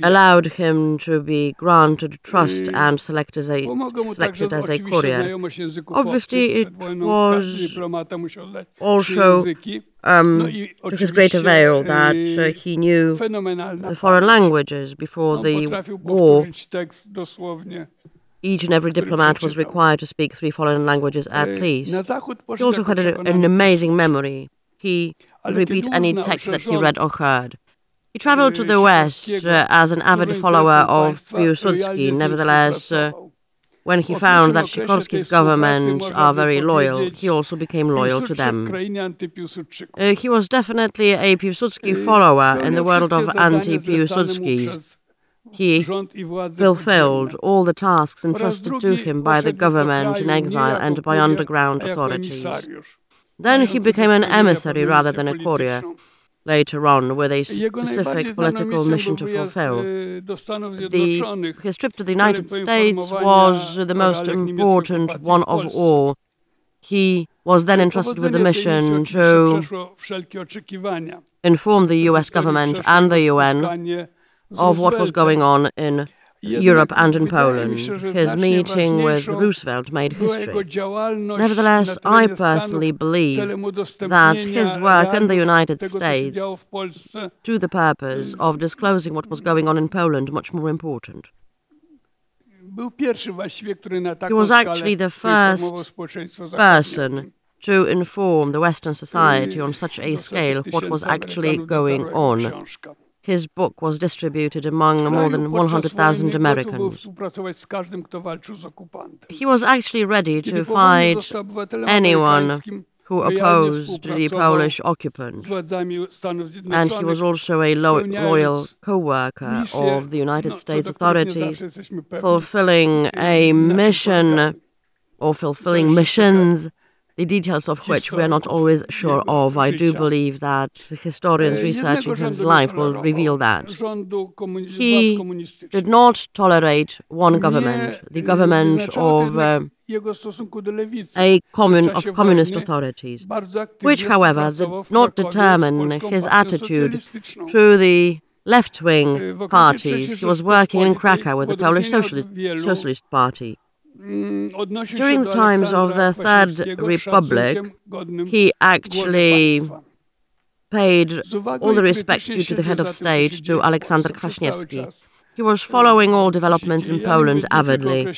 [SPEAKER 2] allowed him to be granted trust and selected as a courier. Obviously, it was also to his great avail that he knew the foreign languages. Before the war, each and every diplomat was required to speak 3 foreign languages at least. He also had an amazing memory. He could repeat any text that he read or heard. He traveled to the West as an avid follower of Piłsudski. Nevertheless, when he found that Sikorski's government are very loyal, he also became loyal to them. He was definitely a Piłsudski follower in the world of anti-Piłsudskis. He fulfilled all the tasks entrusted to him by the government in exile and by underground authorities. Then he became an emissary rather than a courier, later on with a specific political mission to fulfill. His trip to the United States was the most important one of all. He was then entrusted with the mission to inform the US government and the UN of what was going on in Europe and in Poland. His meeting with Roosevelt made history. Nevertheless, I personally believe that his work in the United States, to the purpose of disclosing what was going on in Poland, much more important. He was actually the first person to inform the Western society on such a scale what was actually going on. His book was distributed among more than 100,000 Americans. He was actually ready to fight anyone who opposed the Polish occupant. And he was also a loyal co-worker of the United States authorities, fulfilling a mission or fulfilling missions, the details of which we are not always sure of. I do believe that historians researching his life will reveal that. He did not tolerate one government, the government of communist authorities, which, however, did not determine his attitude to the left-wing parties. He was working in Krakow with the Polish Socialist Party. During the times of the Third Republic, he actually paid all the respect due to the head of state, to Aleksander Kwaśniewski. He was following all developments in Poland avidly,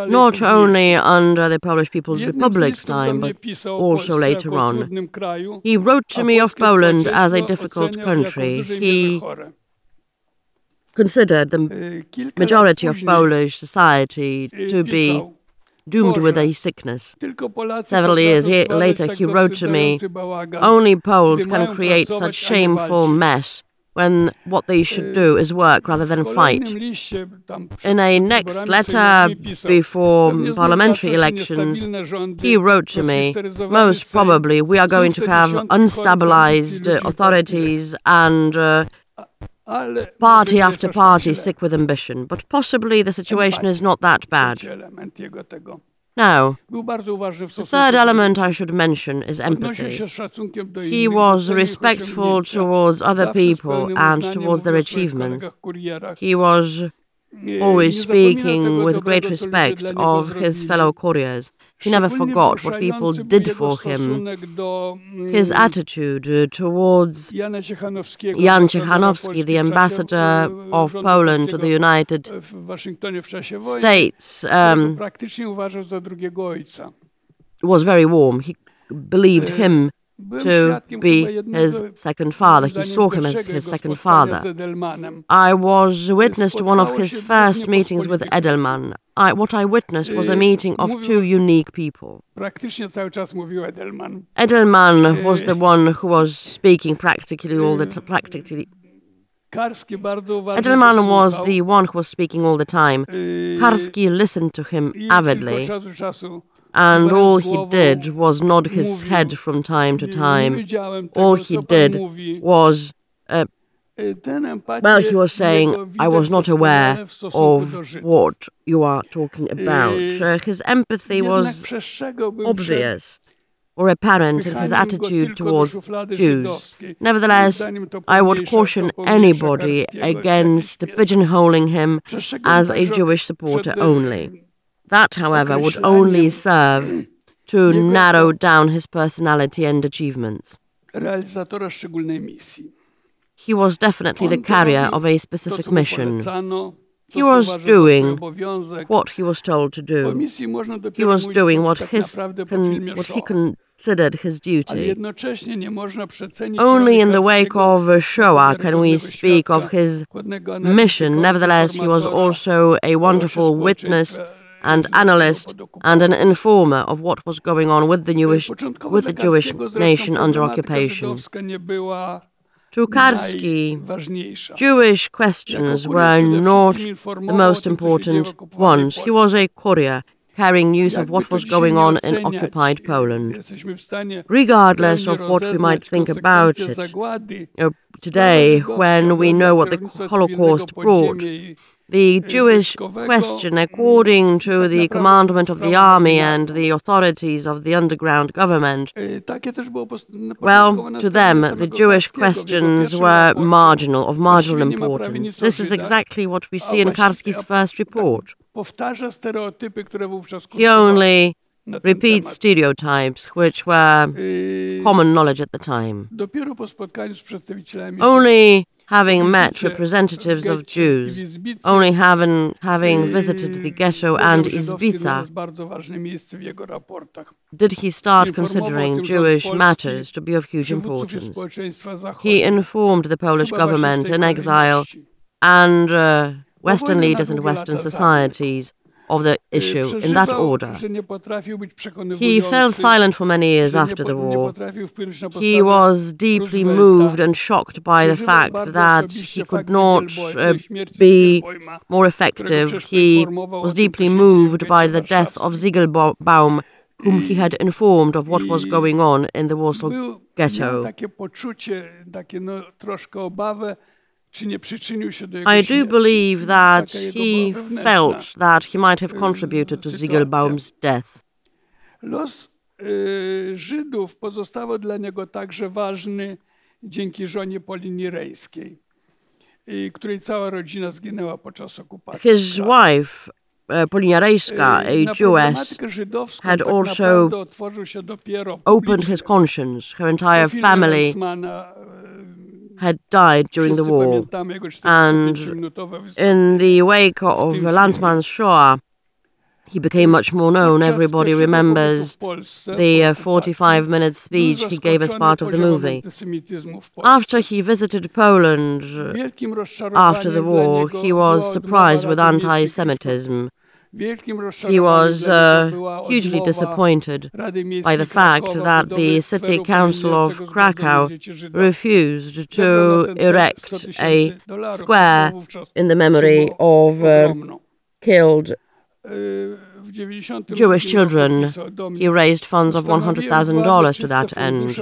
[SPEAKER 2] not only under the Polish People's Republic's time, but also later on. He wrote to me of Poland as a difficult country. He considered the majority of Polish society to be doomed with a sickness. Several years later, he wrote to me, "Only Poles can create such shameful mess when what they should do is work rather than fight." In a next letter before parliamentary elections, he wrote to me, "Most probably we are going to have unstabilized authorities and party after party sick with ambition, but possibly the situation is not that bad." Now, the third element I should mention is empathy. He was respectful towards other people and towards their achievements. He was always speaking with great respect of his fellow couriers. He never forgot what people did for him. His attitude towards Jan Cichanowski, the ambassador of Poland to the United States, was very warm. He believed him to be his second father. He saw him as his second father. I was witness to one of his first meetings with Edelman. What I witnessed was a meeting of two unique people. Edelman was the one who was speaking practically all the time. Edelman was the one who was speaking all the time. Karski listened to him avidly, and all he did was nod his head from time to time. All he did was, he was saying, "I was not aware of what you are talking about." His empathy was obvious or apparent in his attitude towards Jews. Nevertheless, I would caution anybody against pigeonholing him as a Jewish supporter only. That, however, would only serve to narrow down his personality and achievements. He was definitely the carrier of a specific mission. He was doing what he was told to do. He was doing what he considered his duty. Only in the wake of Shoah can we speak of his mission. Nevertheless, he was also a wonderful witness and analyst and an informer of what was going on with the Jewish nation under occupation. To Karski, Jewish questions were not the most important ones. He was a courier, carrying news of what was going on in occupied Poland. Regardless of what we might think about it, today, when we know what the Holocaust brought, the Jewish question, according to the commandment of the army and the authorities of the underground government, well, to them, the Jewish questions were marginal, of marginal importance. This is exactly what we see in Karski's first report. He only repeats stereotypes which were common knowledge at the time. Only having met representatives of Jews, only having visited the ghetto and Izbica, did he start considering Jewish matters to be of huge importance. He informed the Polish government in exile and Western leaders and Western societies of the issue in that order. He fell silent for many years after the war. He was deeply moved and shocked by the fact that he could not be more effective. He was deeply moved by the death of Ziegelbaum, whom he had informed of what was going on in the Warsaw ghetto. I do believe that he felt that he might have contributed to Ziegelbaum's death.
[SPEAKER 5] Los Żydów pozostawał dla niego także ważny dzięki żonie Polinie Rejskiej, której cała rodzina zginęła podczas okupacji.
[SPEAKER 2] His wife, Polina Rejska, a Jewess, had also opened his conscience. Her entire family had died during the war, and in the wake of Landsman's Shoah, he became much more known. Everybody remembers the 45-minute speech he gave as part of the movie. After he visited Poland after the war, he was surprised with anti-Semitism. He was hugely disappointed by the fact that the City Council of Krakow refused to erect a square in the memory of killed Jewish children. He raised funds of $100,000 to that end.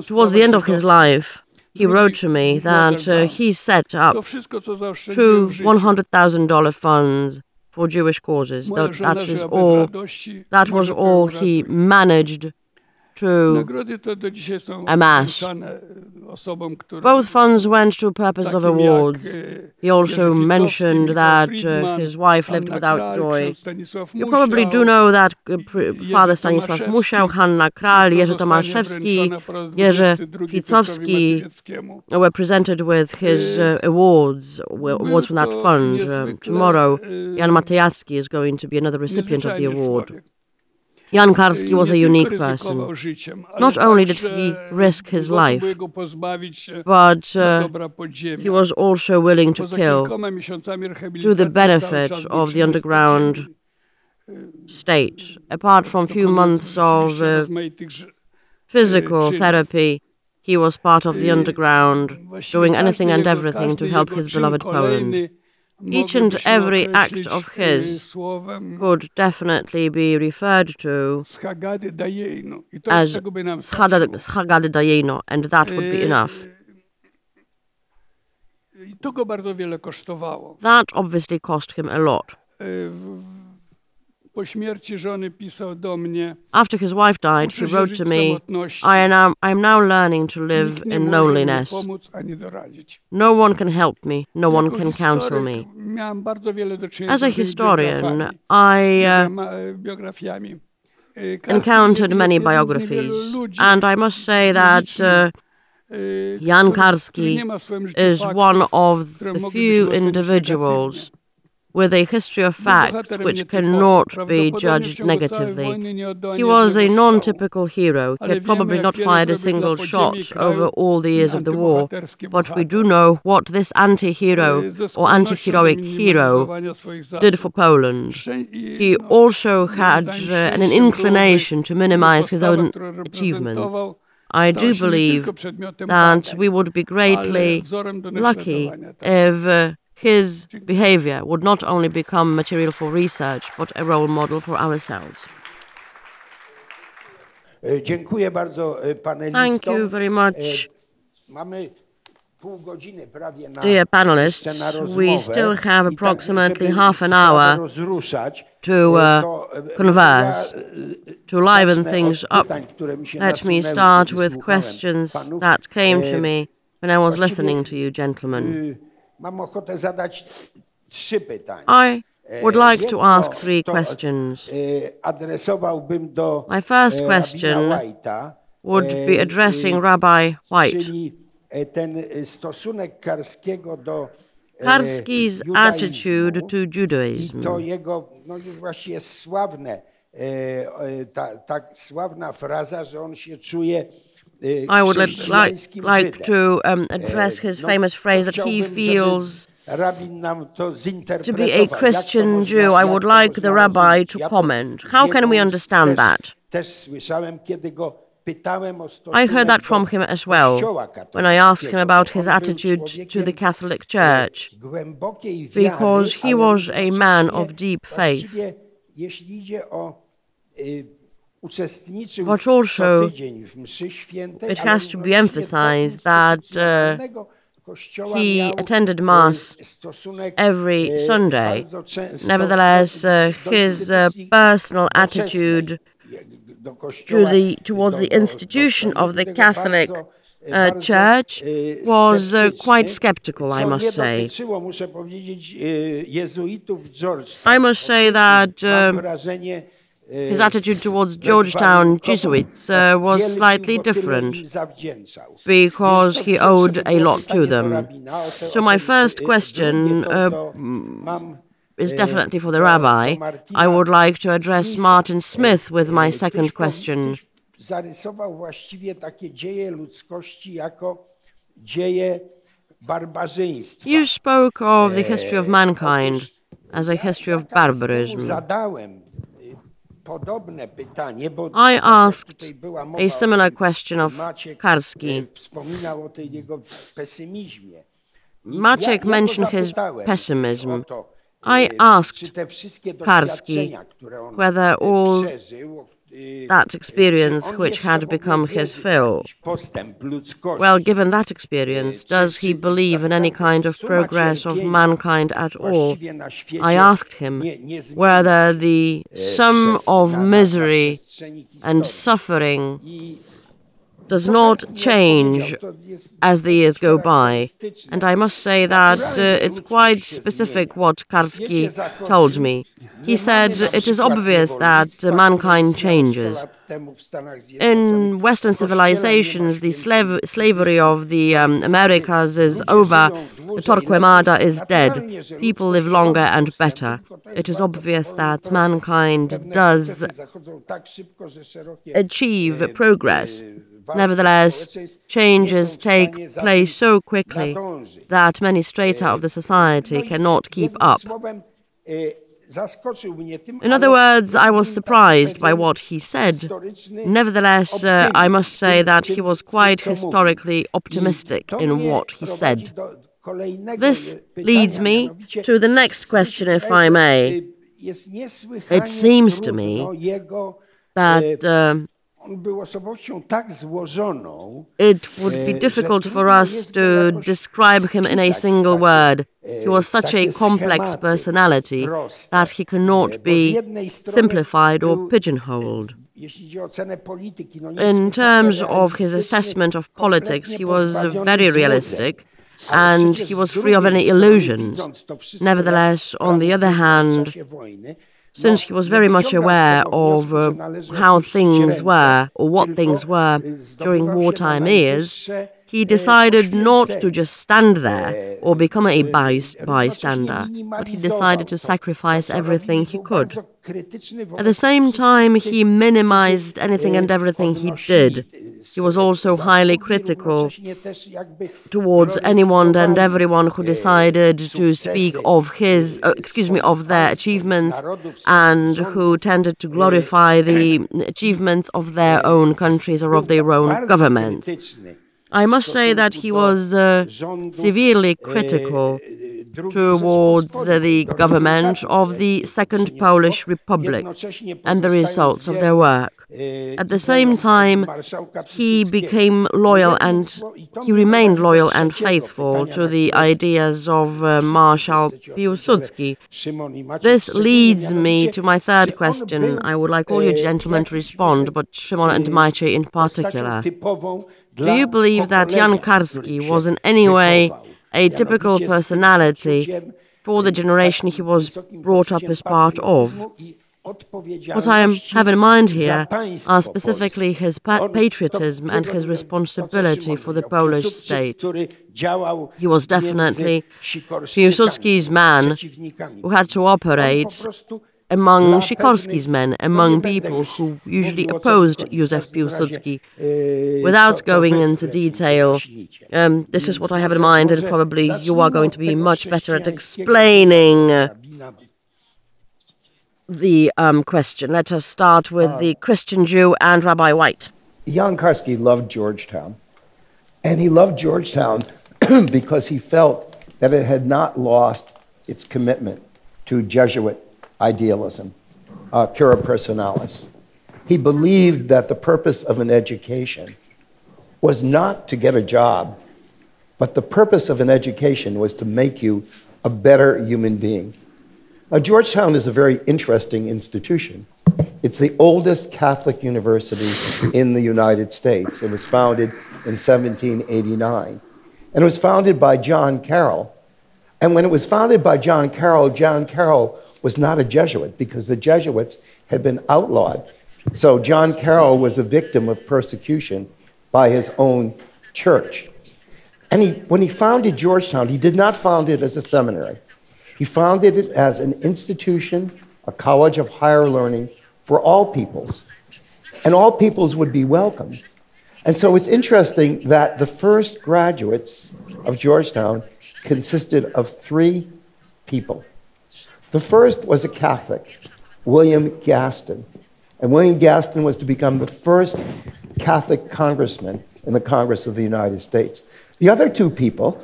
[SPEAKER 2] Towards the end of his life, he wrote to me that he set up two $100,000 funds for Jewish causes. That was all he managed to amass. Both funds went to purpose of awards. He also mentioned that his wife lived without joy. You probably do know that Father Stanisław Musiał, Hanna Kral, Jerzy Tomaszewski, Jerzy Ficowski were presented with his awards from that fund. Tomorrow, Jan Matejacki is going to be another recipient of the award. Jan Karski was a unique person. Not only did he risk his life, but he was also willing to kill to the benefit of the underground state. Apart from a few months of physical therapy, he was part of the underground, doing anything and everything to help his beloved Poland. Each and every act of his could definitely be referred to as Schagady Dajeno, and that would be enough. That obviously cost him a lot. After his wife died, he wrote to me, I am now learning to live in loneliness. No one can help me, no one can counsel me. As a historian, I encountered many biographies, and I must say that Jan Karski is one of the few individuals with a history of facts which cannot be judged negatively. He was a non-typical hero. He had probably not fired a single shot over all the years of the war, but we do know what this anti-hero or anti-heroic hero did for Poland. He also had an inclination to minimize his own achievements. I do believe that we would be greatly lucky if his behavior would not only become material for research, but a role model for ourselves.
[SPEAKER 1] Dziękuję bardzo panelistom.
[SPEAKER 2] Thank you very much. Dear panelists, we still have approximately half an hour to converse, to liven things up. Let me start with questions that came to me when I was listening to you, gentlemen. I would like to ask 3 questions. My first question would be addressing Rabbi White. Karski's attitude to Judaism. I would like to address his famous phrase that he feels to be a Christian Jew. I would like the rabbi to comment. How can we understand that? I heard that from him as well when I asked him about his attitude to the Catholic Church, because he was a man of deep faith. But also, it has to be emphasized that he attended Mass every Sunday. Nevertheless, his personal attitude towards the institution of the Catholic Church was quite skeptical, I must say. I must say that his attitude towards Georgetown Jesuits was slightly different, because he owed a lot to them. So my first question is definitely for the rabbi. I would like to address Martin Smith with my second question. You spoke of the history of mankind as a history of barbarism. I asked a similar question of Karski. Maciek mentioned his pessimism. I asked Karski whether all that experience which had become his fill, well, given that experience, does he believe in any kind of progress of mankind at all? I asked him whether the sum of misery and suffering does not change as the years go by. And I must say that it's quite specific what Karski told me. He said it is obvious that mankind changes. In Western civilizations, the slavery of the Americas is over. Torquemada is dead. People live longer and better. It is obvious that mankind does achieve progress. Nevertheless, changes take place so quickly that many strata of the society cannot keep up. In other words, I was surprised by what he said. Nevertheless, I must say that he was quite historically optimistic in what he said. This leads me to the next question, if I may. It seems to me that it would be difficult for us to describe him in a single word. He was such a complex personality that he cannot be simplified or pigeonholed. In terms of his assessment of politics, he was very realistic, and he was free of any illusions. Nevertheless, on the other hand, since he was very much aware of how things were, or what things were during wartime years, he decided not to just stand there or become a bystander, but he decided to sacrifice everything he could. At the same time, he minimized anything and everything he did. He was also highly critical towards anyone and everyone who decided to speak of of their achievements and who tended to glorify the achievements of their own countries or of their own governments. I must say that he was severely critical towards the government of the Second Polish Republic and the results of their work. At the same time, he became loyal and he remained loyal and faithful to the ideas of Marshal Piłsudski. This leads me to my third question. I would like all you gentlemen to respond, but Szymon and Maciej in particular. Do you believe that Jan Karski was in any way a typical personality for the generation he was brought up as part of? What I have in mind here are specifically his patriotism and his responsibility for the Polish state. He was definitely Piłsudski's man who had to operate among Sikorski's men, among people who usually opposed Józef Piłsudski. Without going into detail, this is what I have in mind, and probably you are going to be much better at explaining the question. Let us start with the Christian Jew and Rabbi White.
[SPEAKER 4] Jan Karski loved Georgetown, and he loved Georgetown because he felt that it had not lost its commitment to Jesuit idealism, cura personalis. He believed that the purpose of an education was not to get a job, but the purpose of an education was to make you a better human being. Now, Georgetown is a very interesting institution. It's the oldest Catholic university in the United States. It was founded in 1789. And it was founded by John Carroll. And when it was founded by John Carroll was not a Jesuit because the Jesuits had been outlawed. So John Carroll was a victim of persecution by his own church. And when he founded Georgetown, he did not found it as a seminary. He founded it as an institution, a college of higher learning for all peoples. And all peoples would be welcomed. And so it's interesting that the first graduates of Georgetown consisted of 3 people. The first was a Catholic, William Gaston. And William Gaston was to become the first Catholic congressman in the Congress of the United States. The other 2 people,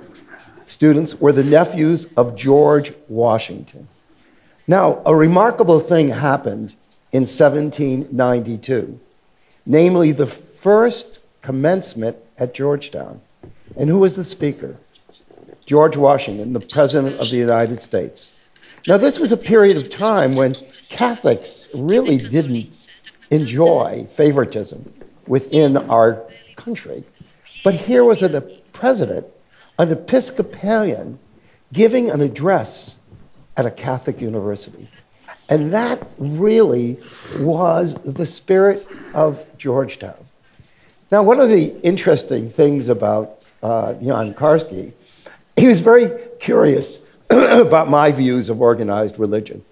[SPEAKER 4] students, were the nephews of George Washington. Now, a remarkable thing happened in 1792, namely the first commencement at Georgetown. And who was the speaker? George Washington, the President of the United States. Now, this was a period of time when Catholics really didn't enjoy favoritism within our country. But here was a president, an Episcopalian, giving an address at a Catholic university. And that really was the spirit of Georgetown. Now, one of the interesting things about Jan Karski, he was very curious about my views of organized religion.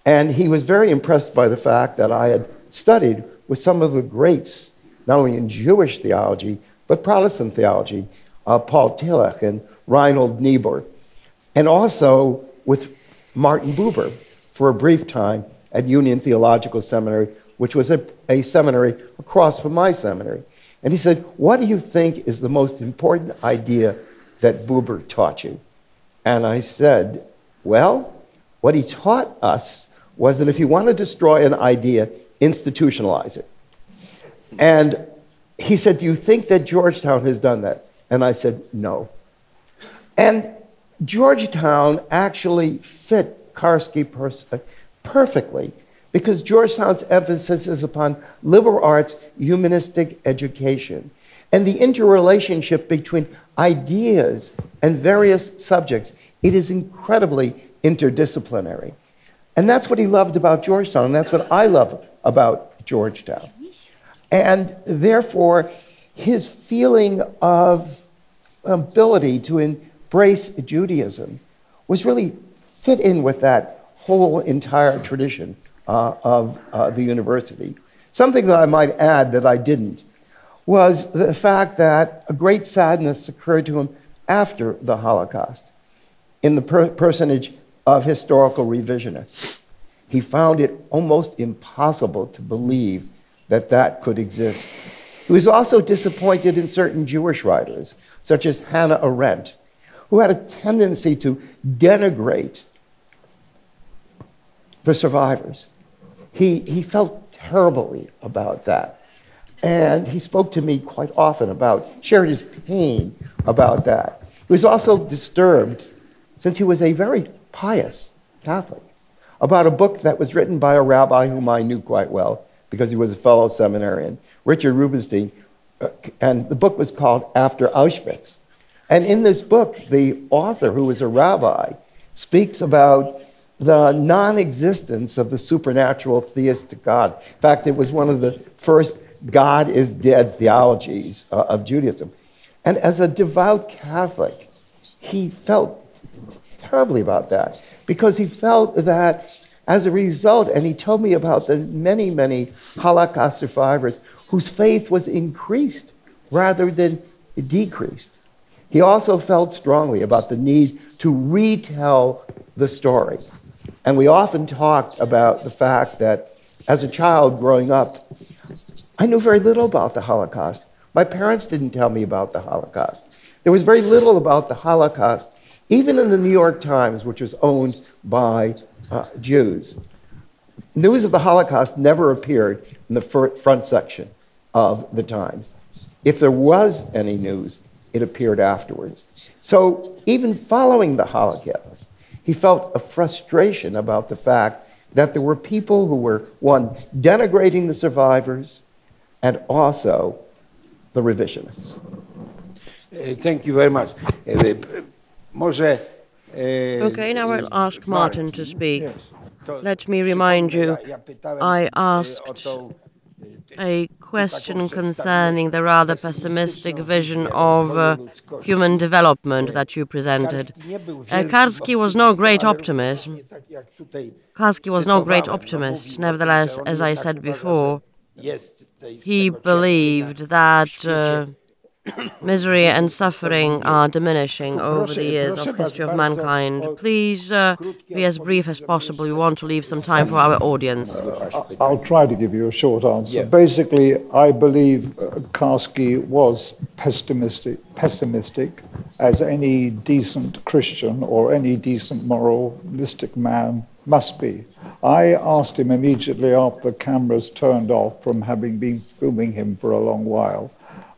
[SPEAKER 4] And he was very impressed by the fact that I had studied with some of the greats, not only in Jewish theology, but Protestant theology, Paul Tillich and Reinhold Niebuhr, and also with Martin Buber for a brief time at Union Theological Seminary, which was a seminary across from my seminary. And he said, what do you think is the most important idea that Buber taught you? And I said, well, what he taught us was that if you want to destroy an idea, institutionalize it. And he said, do you think that Georgetown has done that? And I said, no. And Georgetown actually fit Karski perfectly because Georgetown's emphasis is upon liberal arts, humanistic education, and the interrelationship between ideas and various subjects. It is incredibly interdisciplinary. And that's what he loved about Georgetown, and that's what I love about Georgetown. And therefore, his feeling of ability to embrace Judaism was really fit in with that whole entire tradition of the university. Something that I might add that I didn't was the fact that a great sadness occurred to him after the Holocaust in the personage of historical revisionists. He found it almost impossible to believe that that could exist. He was also disappointed in certain Jewish writers, such as Hannah Arendt, who had a tendency to denigrate the survivors. He felt terribly about that. And he spoke to me quite often about, shared his pain about that. He was also disturbed, since he was a very pious Catholic, about a book that was written by a rabbi whom I knew quite well, because he was a fellow seminarian, Richard Rubinstein, and the book was called After Auschwitz. And in this book, the author, who was a rabbi, speaks about the non-existence of the supernatural theistic God. In fact, it was one of the first God is dead theologies of Judaism. And as a devout Catholic, he felt terribly about that, because he felt that as a result, and he told me about the many, many Holocaust survivors whose faith was increased rather than decreased. He also felt strongly about the need to retell the story. And we often talked about the fact that as a child growing up, I knew very little about the Holocaust. My parents didn't tell me about the Holocaust. There was very little about the Holocaust, even in the New York Times, which was owned by Jews. News of the Holocaust never appeared in the front section of the Times. If there was any news, it appeared afterwards. So even following the Holocaust, he felt a frustration about the fact that there were people who were, one, denigrating the survivors, and also the revisionists.
[SPEAKER 1] Thank you very much.
[SPEAKER 2] Okay, now I'll ask Martin to speak. Let me remind you, I asked a question concerning the rather pessimistic vision of human development that you presented. Karski was no great optimist. Nevertheless, as I said before, he believed that misery and suffering are diminishing over the years of history of mankind. Please be as brief as possible. We want to leave some time for our audience.
[SPEAKER 3] I'll try to give you a short answer. Yeah. Basically, I believe Karski was pessimistic, as any decent Christian or any decent moralistic man must be. I asked him immediately after the cameras turned off from having been filming him for a long while.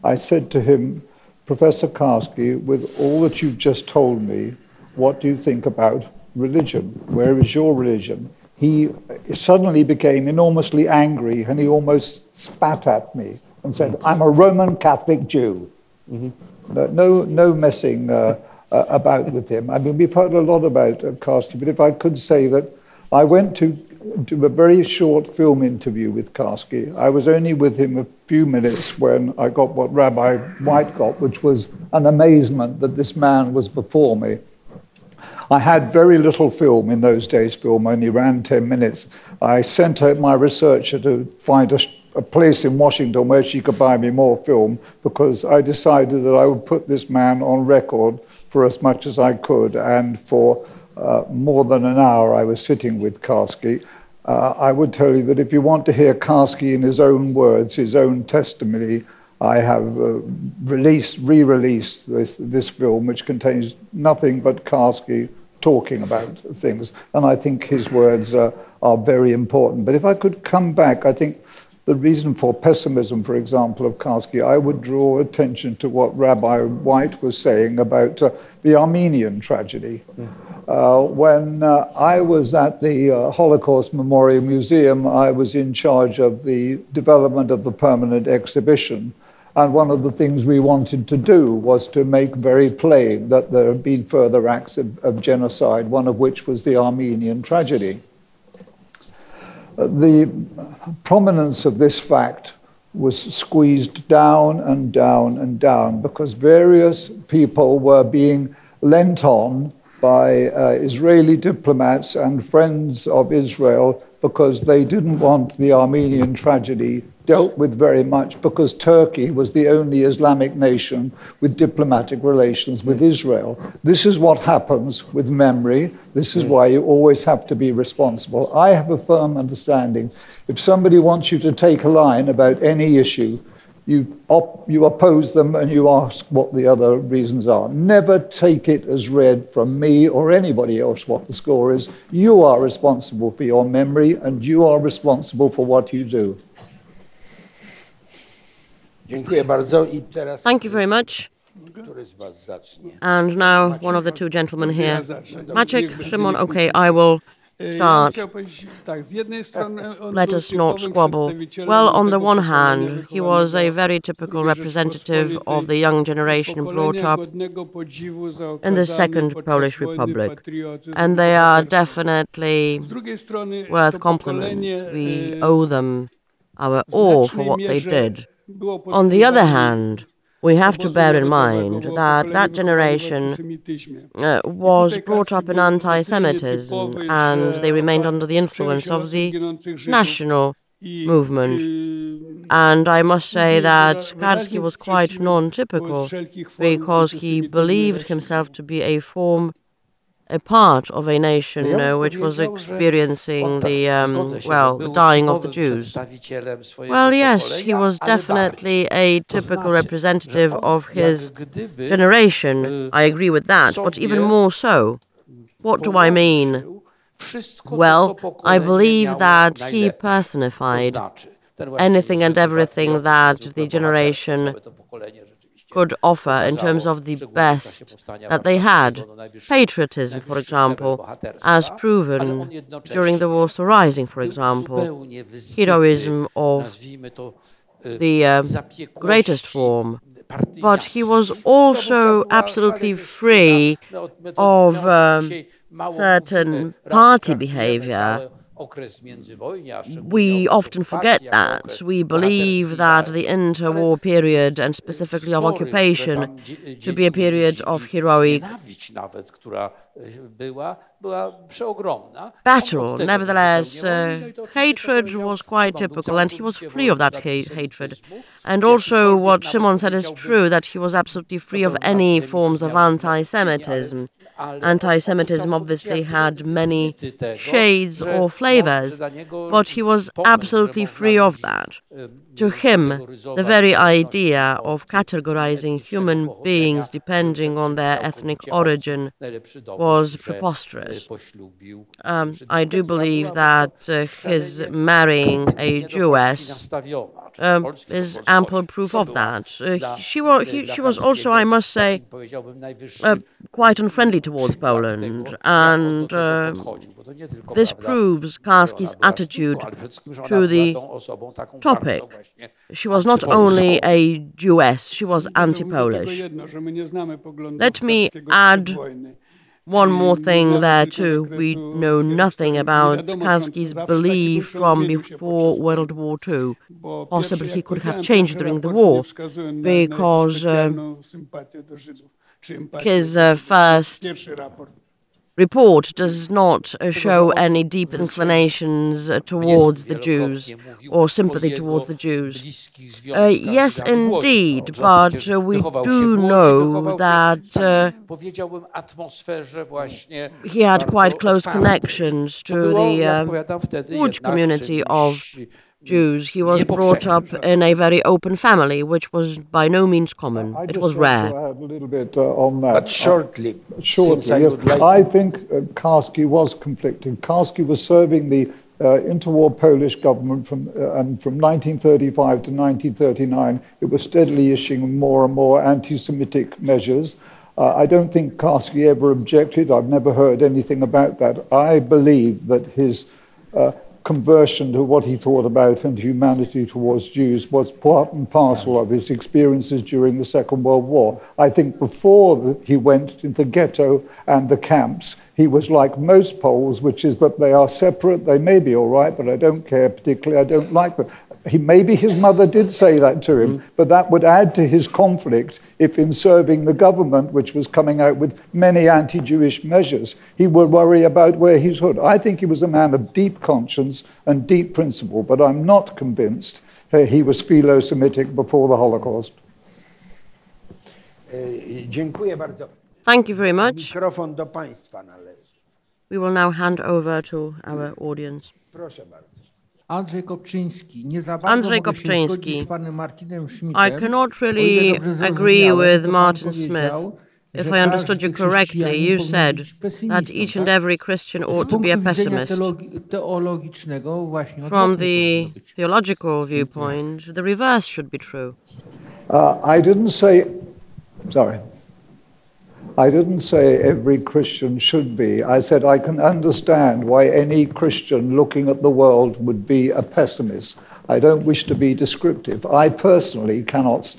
[SPEAKER 3] I said to him, Professor Karski, with all that you've just told me, what do you think about religion? Where is your religion? He suddenly became enormously angry, and he almost spat at me and said, I'm a Roman Catholic Jew. Mm-hmm. No messing about with him. I mean, we've heard a lot about Karski, but if I could say that I went to a very short film interview with Karski. I was only with him a few minutes when I got what Rabbi White got, which was an amazement that this man was before me. I had very little film in those days. Film only ran 10 minutes. I sent out my researcher to find a place in Washington where she could buy me more film, because I decided that I would put this man on record for as much as I could, and for more than an hour I was sitting with Karski. I would tell you that if you want to hear Karski in his own words, his own testimony, I have re-released this film, which contains nothing but Karski talking about things. And I think his words are very important. But if I could come back, I think the reason for pessimism, for example, of Karski, I would draw attention to what Rabbi White was saying about the Armenian tragedy. When I was at the Holocaust Memorial Museum, I was in charge of the development of the permanent exhibition. And one of the things we wanted to do was to make very plain that there have been further acts of genocide, one of which was the Armenian tragedy. The prominence of this fact was squeezed down and down and down because various people were being lent on by Israeli diplomats and friends of Israel because they didn't want the Armenian tragedy dealt with very much because Turkey was the only Islamic nation with diplomatic relations with Israel. This is what happens with memory. This is why you always have to be responsible. I have a firm understanding. If somebody wants you to take a line about any issue, you oppose them and you ask what the other reasons are. Never take it as read from me or anybody else what the score is. You are responsible for your memory and you are responsible for what you do.
[SPEAKER 2] Thank you very much. And now one of the two gentlemen here. Maciej, Szymon, okay, I will start. Let us not squabble. Well, on the one hand, he was a very typical representative of the young generation brought up in the Second Polish Republic. And they are definitely worth compliments. We owe them our awe for what they did. On the other hand, we have to bear in mind that that generation was brought up in anti-Semitism and they remained under the influence of the national movement. And I must say that Karski was quite non-typical because he believed himself to be a part of a nation which was experiencing the dying of the Jews. Well, yes, he was definitely a typical representative of his generation. I agree with that, but even more so. What do I mean? Well, I believe that he personified anything and everything that the generation could offer in terms of the best that they had. Patriotism, for example, as proven during the Warsaw Rising, for example. Heroism of the greatest form. But he was also absolutely free of certain party behavior. We often forget that. We believe that the interwar period, and specifically of occupation, to be a period of heroic battle. Nevertheless, hatred was quite typical, and he was free of that hatred. And also what Szymon said is true, that he was absolutely free of any forms of anti-Semitism. Anti-Semitism obviously had many shades or flavors, but he was absolutely free of that. To him, the very idea of categorizing human beings depending on their ethnic origin was preposterous. I do believe that his marrying a Jewess is ample proof of that. She was also, I must say, quite unfriendly towards Poland, and this proves Karski's attitude to the topic. She was not only a Jewess, she was anti-Polish. Let me add one more thing there too. We know nothing about Karski's belief from before World War II. Possibly he could have changed during the war, because his first report does not show any deep inclinations towards the Jews or sympathy towards the Jews. Yes, indeed, but we do know that he had quite close connections to the Łódź community of Jews. He was brought up in a very open family, which was by no means common. It was rare.
[SPEAKER 3] A little bit on that.
[SPEAKER 1] But shortly,
[SPEAKER 3] yes. I think Karski was conflicted. Karski was serving the interwar Polish government and from 1935 to 1939. It was steadily issuing more and more anti-Semitic measures. I don't think Karski ever objected. I've never heard anything about that. I believe that his conversion to what he thought about and humanity towards Jews was part and parcel of his experiences during the Second World War. I think before he went into the ghetto and the camps, he was like most Poles, which is that they are separate. They may be all right, but I don't care particularly. I don't like them. Maybe his mother did say that to him, but that would add to his conflict if in serving the government, which was coming out with many anti-Jewish measures, he would worry about where he stood. I think he was a man of deep conscience and deep principle, but I'm not convinced he was philo-Semitic before the Holocaust.
[SPEAKER 2] Thank you very much. We will now hand over to our audience.
[SPEAKER 6] Andrzej Kopczyński.
[SPEAKER 2] I cannot really agree with Martin Smith. If I understood you correctly, you said that each and every Christian ought to be a pessimist. From the theological viewpoint, the reverse should be true.
[SPEAKER 3] I didn't say every Christian should be. I said I can understand why any Christian looking at the world would be a pessimist. I don't wish to be descriptive. I personally cannot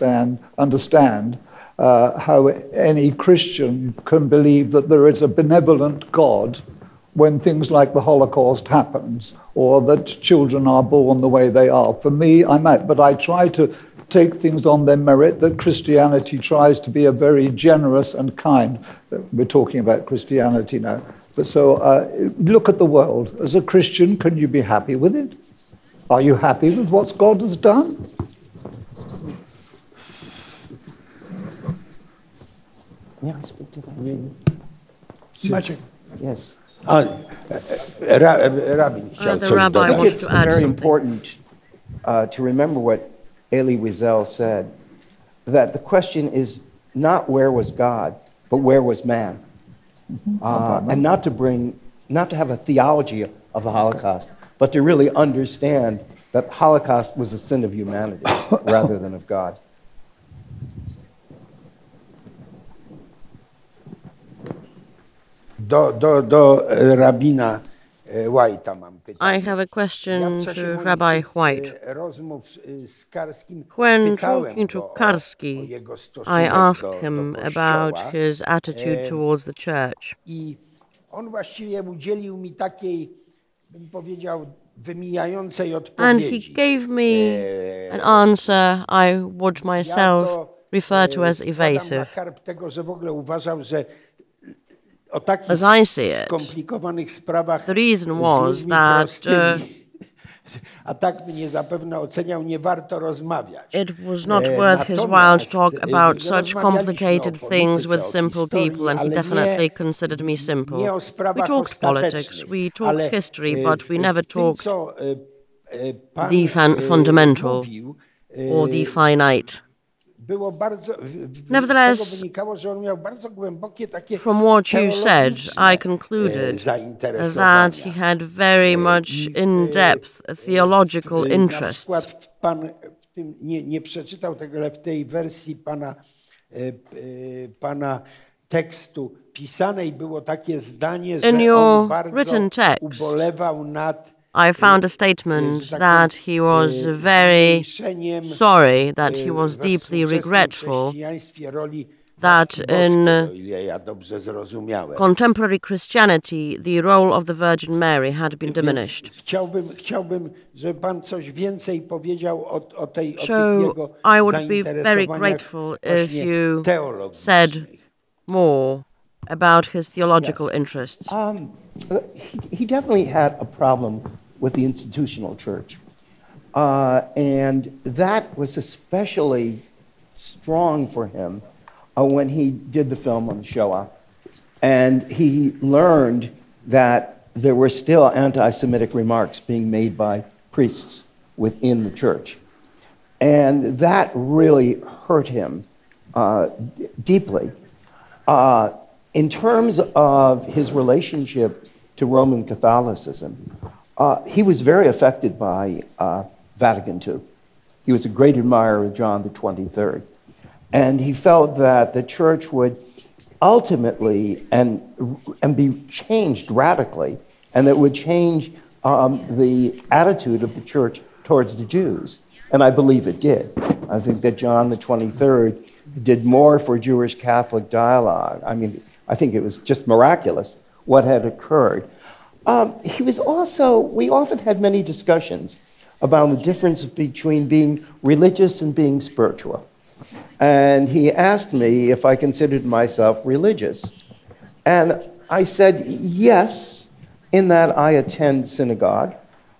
[SPEAKER 3] understand how any Christian can believe that there is a benevolent God when things like the Holocaust happens, or that children are born the way they are. For me, I'm out, but I try to take things on their merit, that Christianity tries to be a very generous and kind. We're talking about Christianity now. But so look at the world. As a Christian, can you be happy with it? Are you happy with what God has done?
[SPEAKER 4] May I speak to that?
[SPEAKER 1] Maciej.
[SPEAKER 4] Yes.
[SPEAKER 1] Rabbi,
[SPEAKER 2] the Rabbi
[SPEAKER 4] I think
[SPEAKER 2] wants
[SPEAKER 4] it's
[SPEAKER 2] to add
[SPEAKER 4] very
[SPEAKER 2] something.
[SPEAKER 4] important to remember what Elie Wiesel said, that the question is not where was God, but where was man? And not to have a theology of the Holocaust, but to really understand that the Holocaust was a sin of humanity rather than of God.
[SPEAKER 1] Do rabina White'a mam pytanie.
[SPEAKER 2] I have a question to Rabbi White.
[SPEAKER 1] Rozmów z Karskim
[SPEAKER 2] When
[SPEAKER 1] pytałem
[SPEAKER 2] talking to
[SPEAKER 1] go o
[SPEAKER 2] Karski,
[SPEAKER 1] jego
[SPEAKER 2] I
[SPEAKER 1] stosunek
[SPEAKER 2] asked him
[SPEAKER 1] do
[SPEAKER 2] about
[SPEAKER 1] Kościoła.
[SPEAKER 2] his attitude towards the church.
[SPEAKER 1] I on właściwie udzielił mi takiej, bym powiedział, wymijającej
[SPEAKER 2] And
[SPEAKER 1] odpowiedzi.
[SPEAKER 2] he gave me an answer I would myself refer to as evasive.
[SPEAKER 1] Karp tego, że w ogóle uważał, że o takich
[SPEAKER 2] As I see it,
[SPEAKER 1] skomplikowanych sprawach
[SPEAKER 2] the reason
[SPEAKER 1] z
[SPEAKER 2] was
[SPEAKER 1] ludźmi
[SPEAKER 2] that
[SPEAKER 1] prostymi, a tak mnie zapewne oceniał, nie warto rozmawiać.
[SPEAKER 2] it was not worth his while to talk about such complicated things with simple people, and he definitely considered me simple. We talked politics, we talked history, but we never talked the fundamental or the finite. Nevertheless, from what you said, I concluded that he had very much in-depth theological interests.
[SPEAKER 1] Nie przeczytał tego, ale w tej wersji pana tekstu pisanej było takie zdanie, że on bardzo ubolewał nad
[SPEAKER 2] I found a statement that he was very sorry, that he was deeply regretful that in contemporary Christianity the role of the Virgin Mary had been diminished.
[SPEAKER 1] Chciałbym, żeby pan coś więcej powiedział o tych jego
[SPEAKER 2] I would be very grateful if you said more about his theological interests.
[SPEAKER 4] He definitely had a problem with the institutional church. And that was especially strong for him when he did the film on Shoah. And he learned that there were still anti-Semitic remarks being made by priests within the church. And that really hurt him deeply. In terms of his relationship to Roman Catholicism, he was very affected by Vatican II. He was a great admirer of John the 23rd. And he felt that the church would ultimately and be changed radically, and that would change the attitude of the church towards the Jews. And I believe it did. I think that John the 23rd did more for Jewish Catholic dialogue. I mean, I think it was just miraculous what had occurred. He was also, we often had many discussions about the difference between being religious and being spiritual. And he asked me if I considered myself religious. And I said, yes, in that I attend synagogue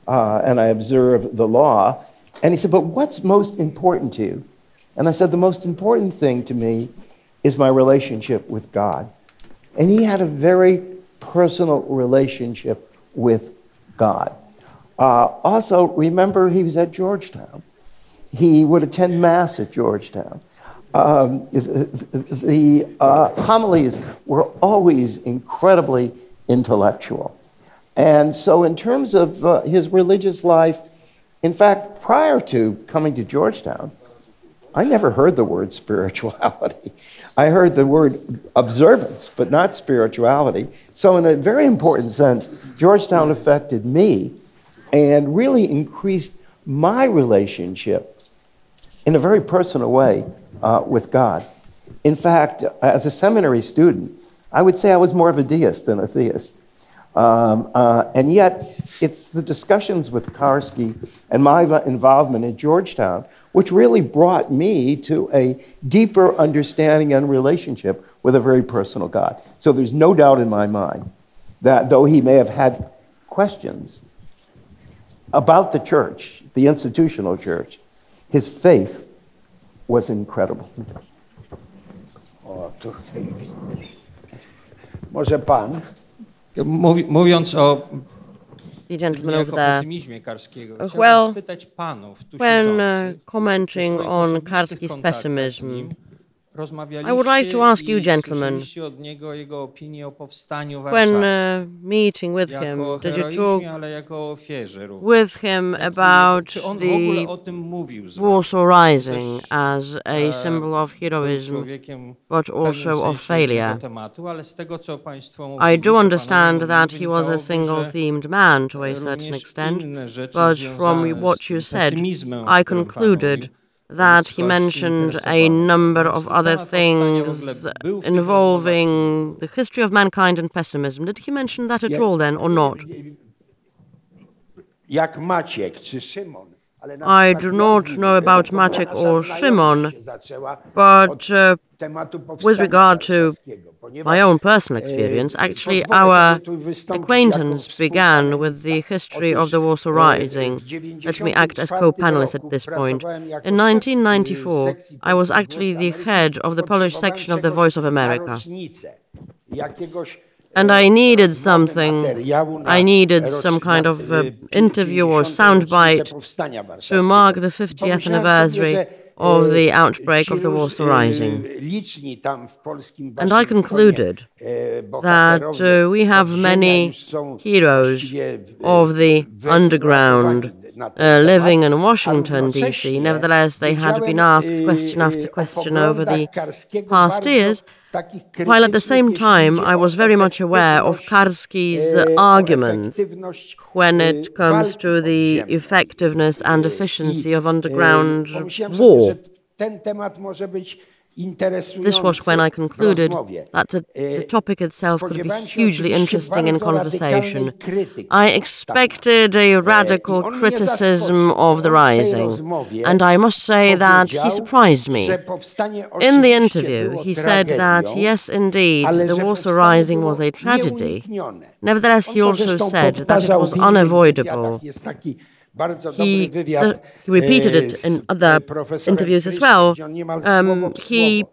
[SPEAKER 4] and I observe the law. And he said, but what's most important to you? And I said, the most important thing to me is my relationship with God. And he had a very personal relationship with God. Also, remember, he was at Georgetown. He would attend Mass at Georgetown. The homilies were always incredibly intellectual. And so in terms of his religious life, in fact, prior to coming to Georgetown, I never heard the word spirituality. I heard the word observance, but not spirituality. So in a very important sense, Georgetown affected me and really increased my relationship in a very personal way with God. In fact, as a seminary student, I would say I was more of a deist than a theist. And yet, it's the discussions with Karski and my involvement at Georgetown which really brought me to a deeper understanding and relationship with a very personal God. So there's no doubt in my mind that though he may have had questions about the church, the institutional church, his faith was incredible.
[SPEAKER 1] Może pan?
[SPEAKER 6] Mówiąc o
[SPEAKER 2] The gentleman over there.
[SPEAKER 6] pesymizmie Karskiego,
[SPEAKER 2] Well,
[SPEAKER 6] chciałbym spytać panów tu
[SPEAKER 2] When
[SPEAKER 6] siedzących,
[SPEAKER 2] commenting
[SPEAKER 6] swoich
[SPEAKER 2] on
[SPEAKER 6] osobistych
[SPEAKER 2] Karski's
[SPEAKER 6] kontaktach z
[SPEAKER 2] pessimism,
[SPEAKER 6] nim,
[SPEAKER 2] I would like to ask you, gentlemen,
[SPEAKER 6] słyszeliście od niego jego opinię o powstaniu
[SPEAKER 2] when
[SPEAKER 6] warszawskim.
[SPEAKER 2] meeting with him,
[SPEAKER 6] Jako
[SPEAKER 2] did you talk
[SPEAKER 6] heroizmie, ale jako ofierze również.
[SPEAKER 2] with him about
[SPEAKER 6] Czy on w ogóle
[SPEAKER 2] the
[SPEAKER 6] o tym mówił z wami?
[SPEAKER 2] Warsaw Rising as a symbol of
[SPEAKER 6] Był
[SPEAKER 2] heroism,
[SPEAKER 6] człowiekiem
[SPEAKER 2] but
[SPEAKER 6] w pewnym
[SPEAKER 2] also of
[SPEAKER 6] sensie tego
[SPEAKER 2] failure?
[SPEAKER 6] tematu, ale z tego, co państwo
[SPEAKER 2] I
[SPEAKER 6] mówili,
[SPEAKER 2] do
[SPEAKER 6] co
[SPEAKER 2] understand
[SPEAKER 6] panowie
[SPEAKER 2] that
[SPEAKER 6] mówili,
[SPEAKER 2] he was a
[SPEAKER 6] wynikałoby, że
[SPEAKER 2] single-themed man to a certain
[SPEAKER 6] również
[SPEAKER 2] extent,
[SPEAKER 6] inne rzeczy
[SPEAKER 2] but
[SPEAKER 6] związane
[SPEAKER 2] from what
[SPEAKER 6] z
[SPEAKER 2] you
[SPEAKER 6] tym
[SPEAKER 2] said,
[SPEAKER 6] pesymizmem, o
[SPEAKER 2] I
[SPEAKER 6] którym pan
[SPEAKER 2] concluded
[SPEAKER 6] mówił,
[SPEAKER 2] that he
[SPEAKER 6] ludzkości
[SPEAKER 2] mentioned a
[SPEAKER 6] interesowały.
[SPEAKER 2] number of
[SPEAKER 6] Jeśli
[SPEAKER 2] other
[SPEAKER 6] temat powstania w
[SPEAKER 2] things
[SPEAKER 6] ogóle był w tych
[SPEAKER 2] involving
[SPEAKER 6] rozmowach,
[SPEAKER 2] the history of mankind and pessimism. Did he mention that at all then, or not?
[SPEAKER 1] Jak Maciek czy Szymon.
[SPEAKER 2] I do not know about Maciek or Szymon, but with regard to my own personal experience, actually our acquaintance began with the history of the Warsaw Rising. Let me act as co-panelist at this point. In 1994, I was actually the head of the Polish section of the Voice of America. And I needed something, I needed some kind of interview or soundbite to mark the 50th anniversary of the outbreak of the Warsaw Rising. And I concluded that we have many heroes of the underground living in Washington, D.C. Nevertheless, they had been asked question after question over the past years, while at the same time I was very much aware of Karski's arguments when it comes to the effectiveness and efficiency of underground war. This was when I concluded that the topic itself could be hugely interesting in conversation. I expected a radical criticism of the Rising, and I must say that he surprised me. In the interview, he said that, yes, indeed, the Warsaw Rising was a tragedy. Nevertheless, he also said that it was unavoidable. He repeated it in other interviews as well. He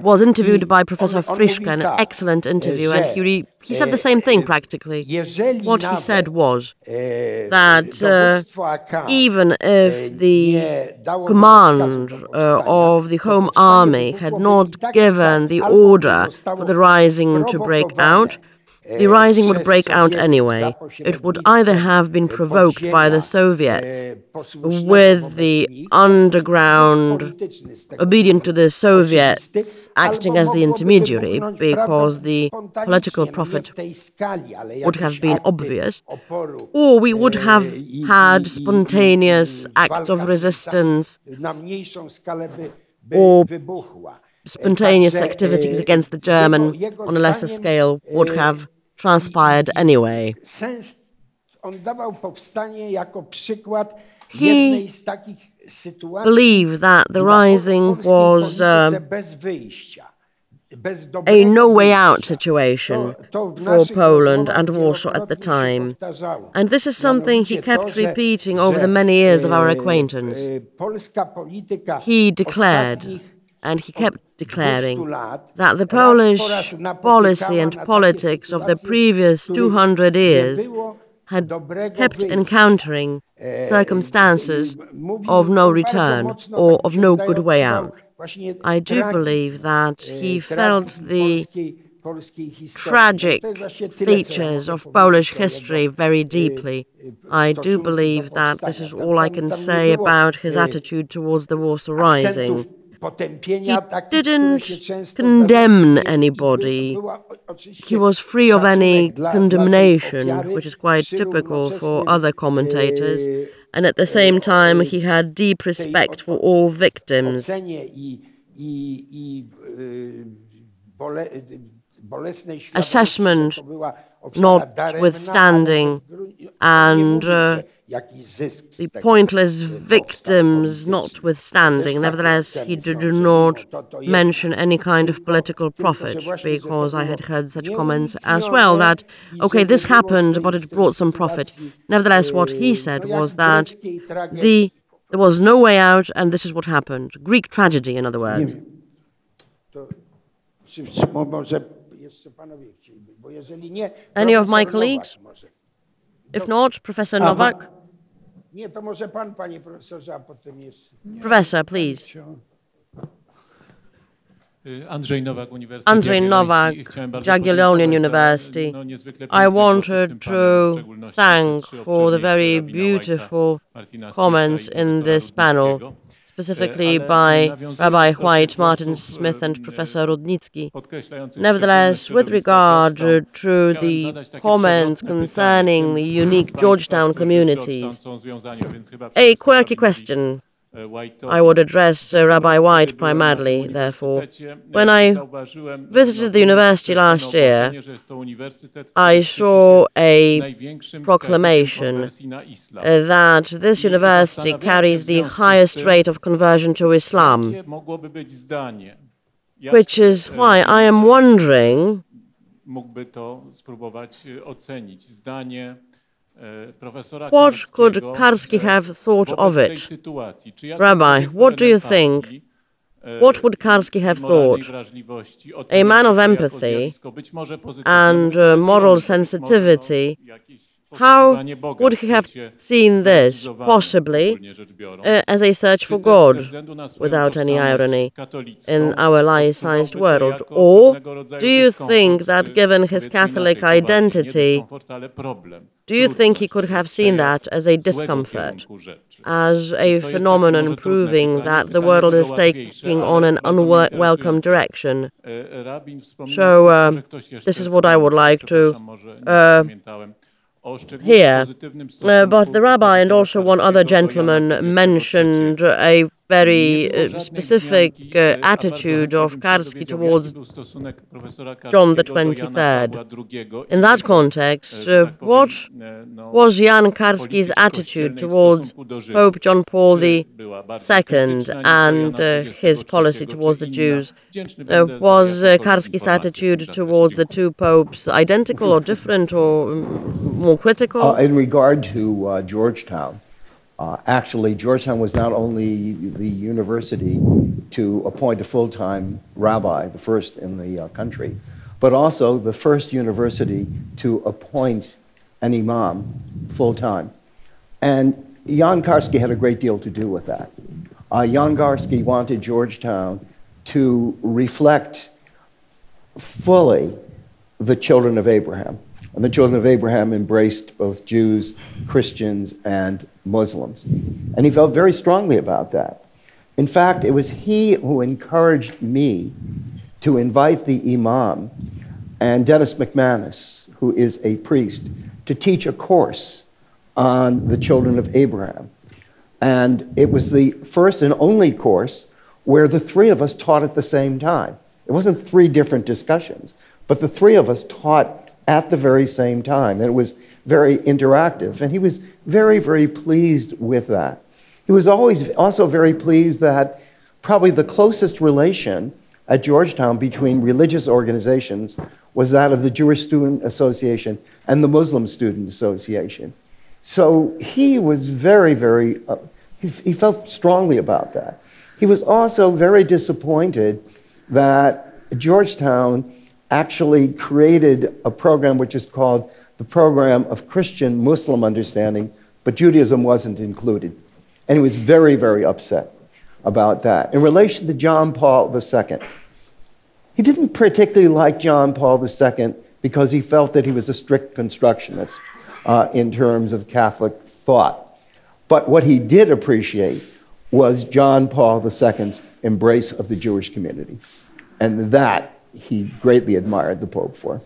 [SPEAKER 2] was interviewed by Professor Frischke, an excellent interview, and he said the same thing practically. What he said was that even if the command of the Home Army had not given the order for the Rising to break out, the Rising would break out anyway. It would either have been provoked by the Soviets with the underground, obedient to the Soviets, acting as the intermediary, because the political profit would have been obvious, or we would have had spontaneous acts of resistance or spontaneous activities against the German on a lesser scale would have transpired anyway. He believed that the rising was a no-way-out situation for Poland and Warsaw at the time. And this is something he kept repeating over the many years of our acquaintance. He declared, and he kept declaring, that the Polish policy and politics of the previous 200 years had kept encountering circumstances of no return or of no good way out. I do believe that he felt the tragic features of Polish history very deeply. I do believe that this is all I can say about his attitude towards the Warsaw Rising. He didn't condemn anybody. He was free of any condemnation, which is quite typical for other commentators. And at the same time, he had deep respect for all victims. Assessment notwithstanding, and the pointless victims notwithstanding. Nevertheless, he did not mention any kind of political profit, because I had heard such comments as well, that, okay, this happened, but it brought some profit. Nevertheless, what he said was that there was no way out, and this is what happened. Greek tragedy, in other words. Any of my colleagues? If not, Professor Nowak. Professor, please. Andrzej Nowak, Jagiellonian University. I wanted to thank for the very beautiful comments in this panel, specifically by Rabbi White, Martin Smith, and Professor Rudnicki. Nevertheless, with regard to the comments concerning the unique Georgetown communities, a quirky question I would address Rabbi White primarily, therefore. When I visited the university last year, I saw a proclamation that this university carries the highest rate of conversion to Islam, which is why I am wondering what could Karski have thought of it? Rabbi, what do you think? What would Karski have thought? A man of empathy and moral sensitivity, how would he have seen this, possibly, as a search for God, without any irony, in our laicized world? Or do you think that, given his Catholic identity, do you think he could have seen that as a discomfort, as a phenomenon proving that the world is taking on an unwelcome direction? So this is what I would like to hear. But the rabbi and also one other gentleman mentioned a very specific attitude of Karski towards John the 23rd. In that context, what was Jan Karski's attitude towards Pope John Paul II and his policy towards the Jews? Was Karski's attitude towards the two popes identical or different or more critical?
[SPEAKER 4] In regard to Georgetown, actually, Georgetown was not only the university to appoint a full-time rabbi, the first in the country, but also the first university to appoint an imam full-time. And Jan Karski had a great deal to do with that. Jan Karski wanted Georgetown to reflect fully the children of Abraham. And the children of Abraham embraced both Jews, Christians, and Muslims. And he felt very strongly about that. In fact, it was he who encouraged me to invite the imam and Dennis McManus, who is a priest, to teach a course on the children of Abraham. And it was the first and only course where the three of us taught at the same time. It wasn't three different discussions, but the three of us taught at the very same time. And it was very interactive. And he was very, very pleased with that. He was always also very pleased that probably the closest relation at Georgetown between religious organizations was that of the Jewish Student Association and the Muslim Student Association. So he was very, very, he felt strongly about that. He was also very disappointed that Georgetown actually created a program which is called the Program of Christian-Muslim Understanding, but Judaism wasn't included. And he was very, very upset about that. In relation to John Paul II, he didn't particularly like John Paul II because he felt that he was a strict constructionist in terms of Catholic thought. But what he did appreciate was John Paul II's embrace of the Jewish community. And that he greatly admired the Pope for.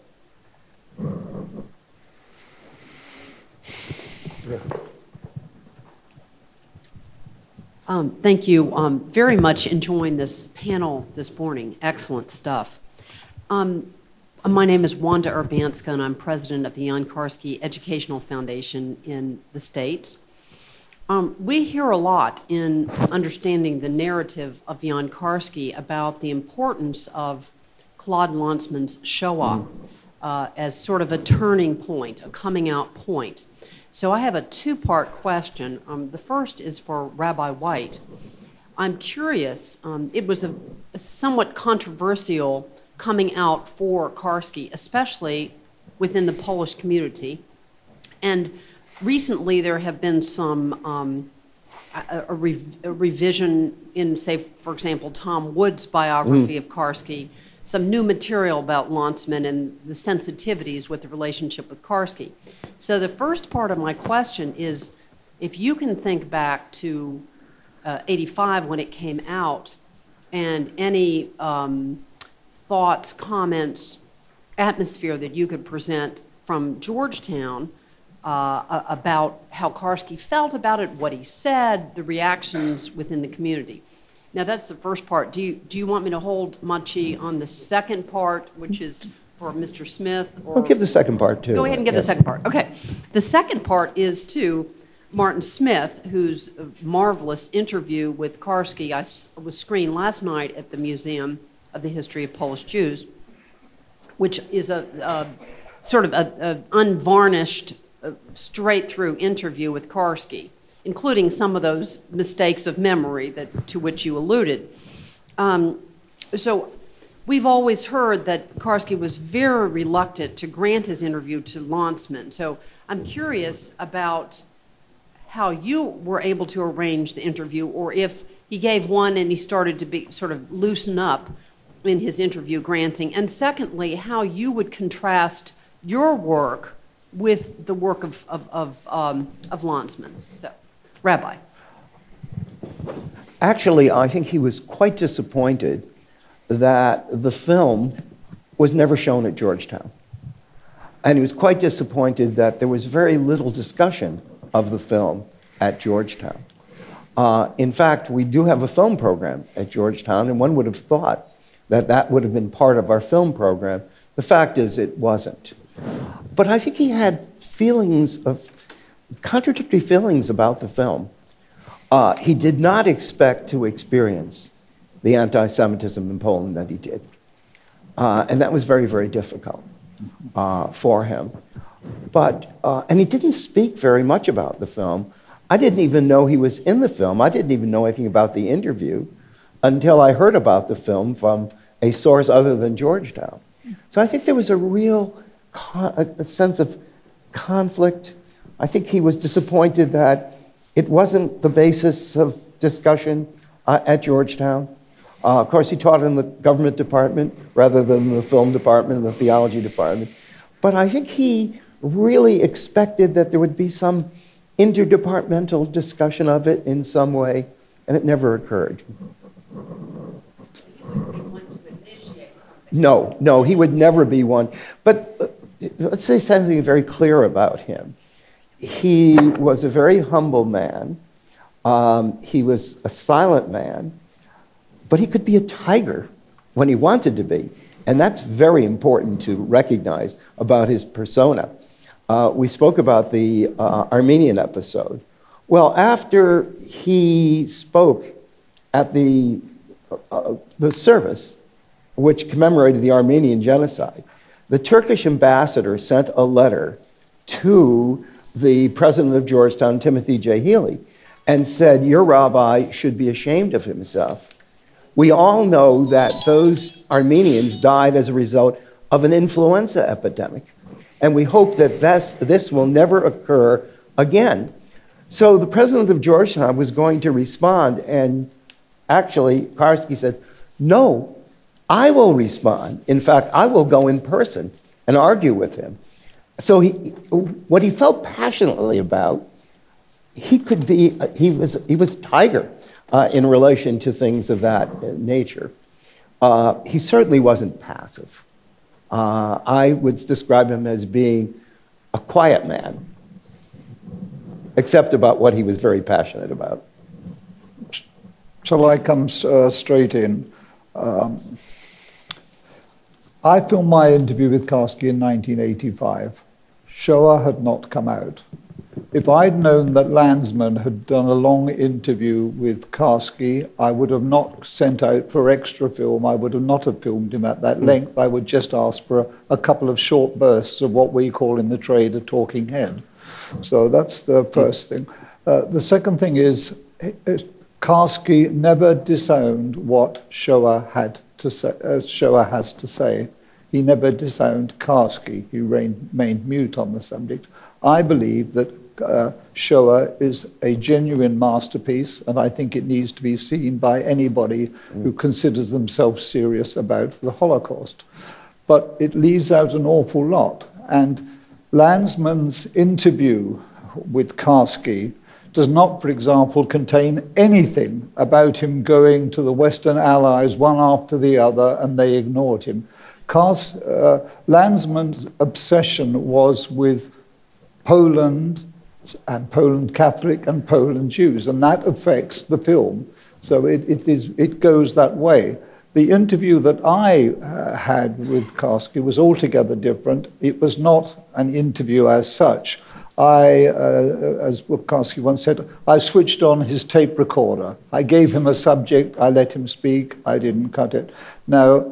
[SPEAKER 7] Thank you. Very much enjoying this panel this morning. Excellent stuff. My name is Wanda Urbanska, and I'm president of the Jan Karski Educational Foundation in the States. We hear a lot in understanding the narrative of Jan Karski about the importance of Claude Lanzmann's Shoah as sort of a turning point, a coming out point. So I have a two-part question. The first is for Rabbi White. I'm curious, it was a somewhat controversial coming out for Karski, especially within the Polish community. And recently there have been some a revision in, say, for example, Tom Wood's biography of Karski, some new material about Lanzmann and the sensitivities with the relationship with Karski. So the first part of my question is, if you can think back to 85 when it came out, and any thoughts, comments, atmosphere that you could present from Georgetown about how Karski felt about it, what he said, the reactions within the community. Now that's the first part. Do you want me to hold Maciej on the second part, which is for Mr. Smith? Or?
[SPEAKER 4] I'll give the second part too.
[SPEAKER 7] Go ahead and give the second part. Okay. The second part is to Martin Smith, whose marvelous interview with Karski was screened last night at the Museum of the History of Polish Jews, which is a sort of an unvarnished, straight-through interview with Karski, including some of those mistakes of memory to which you alluded. So we've always heard that Karski was very reluctant to grant his interview to Lanzmann. So I'm curious about how you were able to arrange the interview, or if he gave one and he started to be sort of loosen up in his interview granting. And secondly, how you would contrast your work with the work of Lanzmann's. So, Rabbi.
[SPEAKER 4] Actually, I think he was quite disappointed that the film was never shown at Georgetown. And he was quite disappointed that there was very little discussion of the film at Georgetown. In fact, we do have a film program at Georgetown, and one would have thought that that would have been part of our film program. The fact is, it wasn't. But I think he had contradictory feelings about the film. He did not expect to experience the anti-Semitism in Poland that he did. And that was very, very difficult for him. And he didn't speak very much about the film. I didn't even know he was in the film. I didn't even know anything about the interview until I heard about the film from a source other than Georgetown. So I think there was a real a sense of conflict. I think he was disappointed that it wasn't the basis of discussion at Georgetown. Of course, he taught in the government department rather than the film department and the theology department. But I think he really expected that there would be some interdepartmental discussion of it in some way, and it never occurred. No, he would never be one. But let's say something very clear about him. He was a very humble man. He was a silent man, but he could be a tiger when he wanted to be. And that's very important to recognize about his persona. we spoke about the Armenian episode. Well, after he spoke at the service, which commemorated the Armenian genocide, the Turkish ambassador sent a letter to the president of Georgetown, Timothy J. Healy, and said, your rabbi should be ashamed of himself. We all know that those Armenians died as a result of an influenza epidemic, and we hope that this will never occur again. So the president of Georgetown was going to respond, and actually Karski said, no, I will respond. In fact, I will go in person and argue with him. So what he felt passionately about, he was tiger in relation to things of that nature. He certainly wasn't passive. I would describe him as being a quiet man, except about what he was very passionate about.
[SPEAKER 3] Shall I come straight in? I filmed my interview with Karski in 1985. Shoah had not come out. If I'd known that Landsman had done a long interview with Karski, I would have not sent out for extra film. I would have not have filmed him at that length. I would just ask for a couple of short bursts of what we call in the trade a talking head. So that's the first thing. The second thing is Karski never disowned what Shoah had to say. Shoah has to say. He never disowned Karski. He remained mute on the subject. I believe that Shoah is a genuine masterpiece, and I think it needs to be seen by anybody who considers themselves serious about the Holocaust. But it leaves out an awful lot. And Landsman's interview with Karski does not, for example, contain anything about him going to the Western Allies one after the other and they ignored him. Landsman's obsession was with Poland and Poland Catholic and Poland Jews, and that affects the film. So it goes that way. The interview that I had with Karski was altogether different. It was not an interview as such. As Karski once said, I switched on his tape recorder. I gave him a subject, I let him speak, I didn't cut it. Now,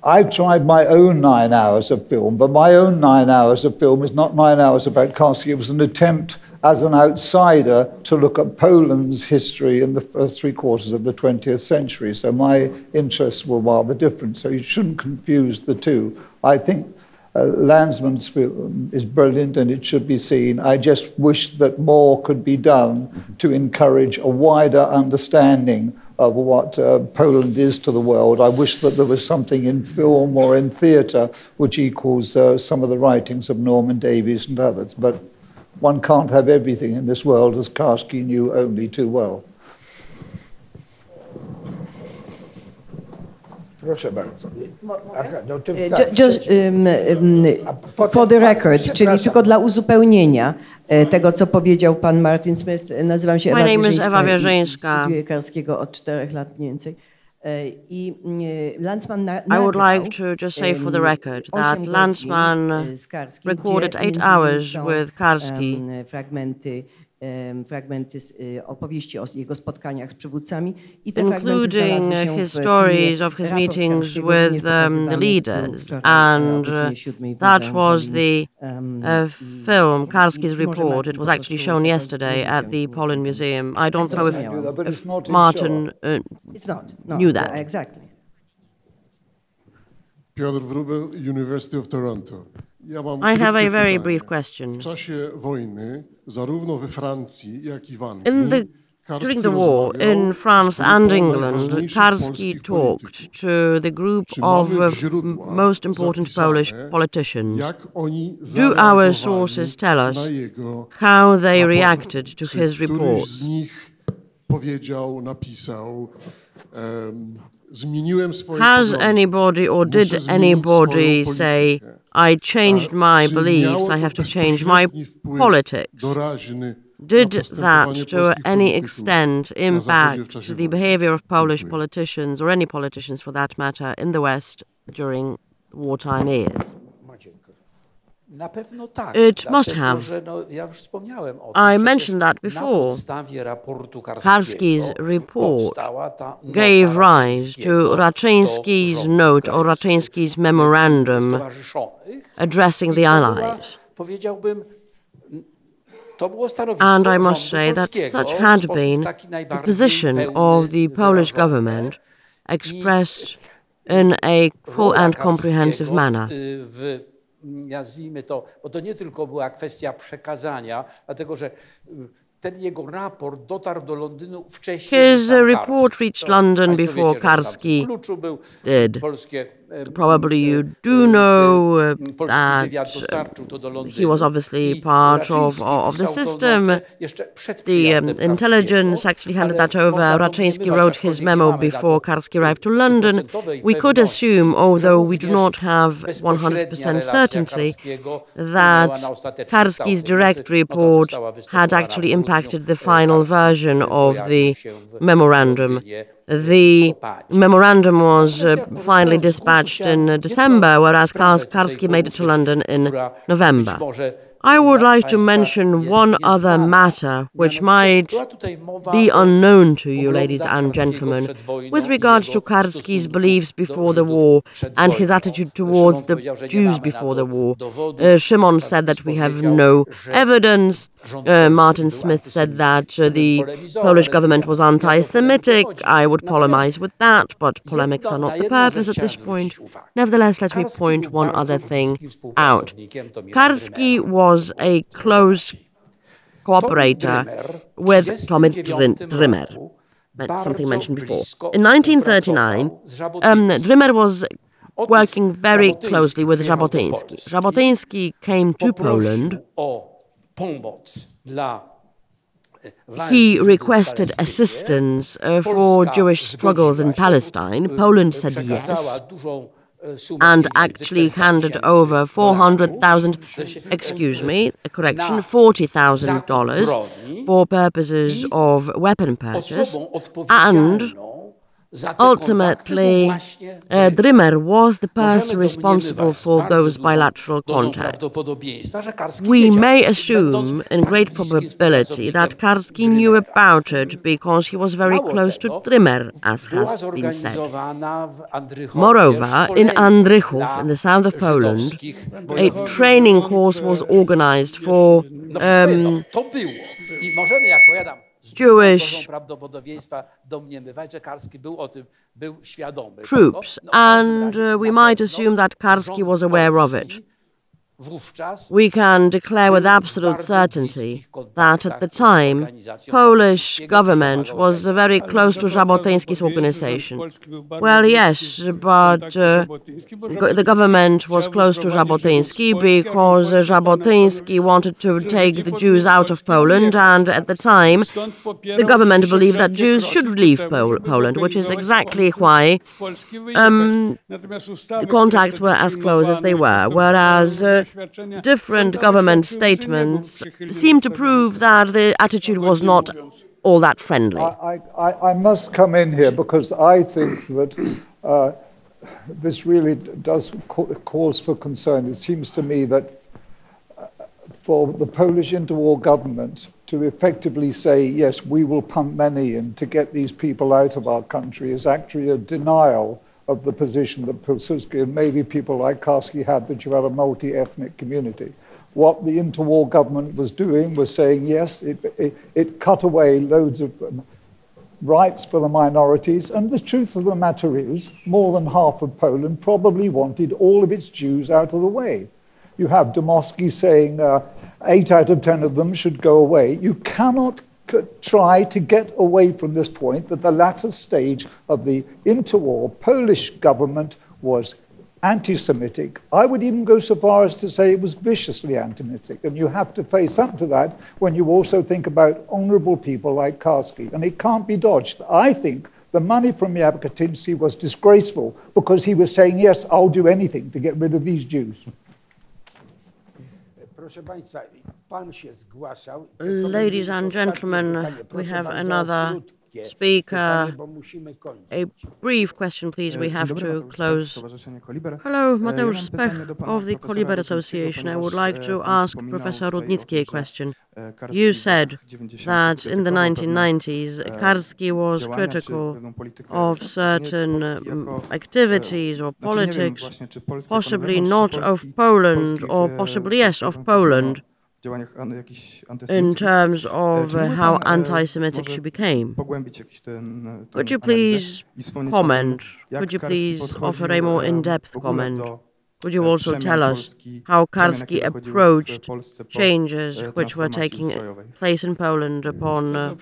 [SPEAKER 3] I've tried my own 9 hours of film, but my own 9 hours of film is not 9 hours about Karski. It was an attempt as an outsider to look at Poland's history in the first 3/4 of the 20th century. So my interests were rather different. So you shouldn't confuse the two. I think Landsman's film is brilliant and it should be seen. I just wish that more could be done to encourage a wider understanding of what Poland is to the world. I wish that there was something in film or in theatre which equals some of the writings of Norman Davies and others. But one can't have everything in this world, as Karski knew only too well.
[SPEAKER 1] Proszę bardzo.
[SPEAKER 8] Just for the record, czyli tylko dla uzupełnienia tego, co powiedział pan Martin Smith. Nazywam się Ewa Wierzyńska. Studiuję Karskiego od 4 lat mniej więcej. I Landsman
[SPEAKER 2] I would like to just say for the record that Landsman recorded 8 hours with Karski.
[SPEAKER 8] Fragmenty opowieści o jego spotkaniach z przywódcami i te
[SPEAKER 2] including his stories of his meetings with the leaders, and that was the film Karski's report. It was actually shown yesterday at the Poland Museum. I don't know if Martin knew that.
[SPEAKER 8] Exactly.
[SPEAKER 9] Piotr Wróbel, University of Toronto.
[SPEAKER 2] I have a very brief question.
[SPEAKER 9] W czasie wojny, zarówno we Francji, jak i w Anglii,
[SPEAKER 2] during the war in France and England, Karski talked to the group of most important Polish politicians. Do our sources tell us how they reacted to his reports? Has anybody or did anybody say, I changed my beliefs, I have to change my politics? Did that to any extent impact the behavior of Polish politicians, or any politicians for that matter, in the West during wartime years? It must have. I mentioned that before. Karski's report gave rise to Raczyński's note or Raczyński's memorandum addressing the Allies. And I must say that such had been the position of the Polish government expressed in a full and comprehensive manner.
[SPEAKER 10] Nazwijmy to, bo to nie tylko była kwestia przekazania, dlatego że ten jego raport dotarł do Londynu wcześniej.
[SPEAKER 2] His report reached London before Karski did. Probably you do know that he was obviously part of the system. The intelligence actually handed that over. Raczyński wrote his memo before Karski arrived to London. We could assume, although we do not have 100% certainty, that Karski's direct report had actually impacted the final version of the memorandum. The memorandum was finally dispatched in December, whereas Karski made it to London in November. I would like to mention one other matter which might be unknown to you, ladies and gentlemen, with regard to Karski's beliefs before the war and his attitude towards the Jews before the war. Szymon said that we have no evidence. Martin Smith said that the Polish government was anti-Semitic. I would polemize with that, but polemics are not the purpose at this point. Nevertheless, let me point one other thing out. Karski was a close cooperator with Tommy Drimmer, something mentioned before. In 1939, Drimmer was working very closely with Jabotyński. Jabotyński came to Poland. He requested assistance for Jewish struggles in Palestine. Poland said yes, and actually handed over $40,000 for purposes of weapon purchase, and ultimately, Drimmer was the person responsible for those bilateral contacts. We may assume, in great probability, that Karski knew about it because he was very close to Drimmer, as has been said. Moreover, in Andrychów, in the south of Poland, a training course was organized for Jewish troops, and we might assume that Karski was aware of it. We can declare with absolute certainty that at the time, Polish government was very close to Jabotyński's organization. Well, yes, but the government was close to Jabotyński because Jabotyński wanted to take the Jews out of Poland, and at the time, the government believed that Jews should leave Poland, which is exactly why the contacts were as close as they were, whereas different government statements seem to prove that the attitude was not all that friendly.
[SPEAKER 3] I must come in here because I think that this really does cause for concern. It seems to me that for the Polish interwar government to effectively say, yes, we will pump money in to get these people out of our country is actually a denial of the position that Pilsudski and maybe people like Karski had, that you had a multi-ethnic community. What the interwar government was doing was saying, yes, it cut away loads of rights for the minorities, and the truth of the matter is, more than half of Poland probably wanted all of its Jews out of the way. You have Dmowski saying 8 out of 10 of them should go away. You cannot try to get away from this point that the latter stage of the interwar Polish government was anti-Semitic. I would even go so far as to say it was viciously anti-Semitic, and you have to face up to that when you also think about honorable people like Karski, and it can't be dodged. I think the money from Jabotyński was disgraceful because he was saying, yes, I'll do anything to get rid of these Jews.
[SPEAKER 2] Ladies and gentlemen, we have another speaker. A brief question, please. We have to close. Hello, Mateusz Spech of the Koliber Association. I would like to ask Professor Rudnicki a question. You said that in the 1990s, Karski was critical of certain activities or politics, possibly not of Poland, or possibly, yes, of Poland, in terms of how anti-Semitic she became. Could you please comment? Could you please offer a more in-depth comment? Could you also tell us how Karski approached changes which were taking place in Poland upon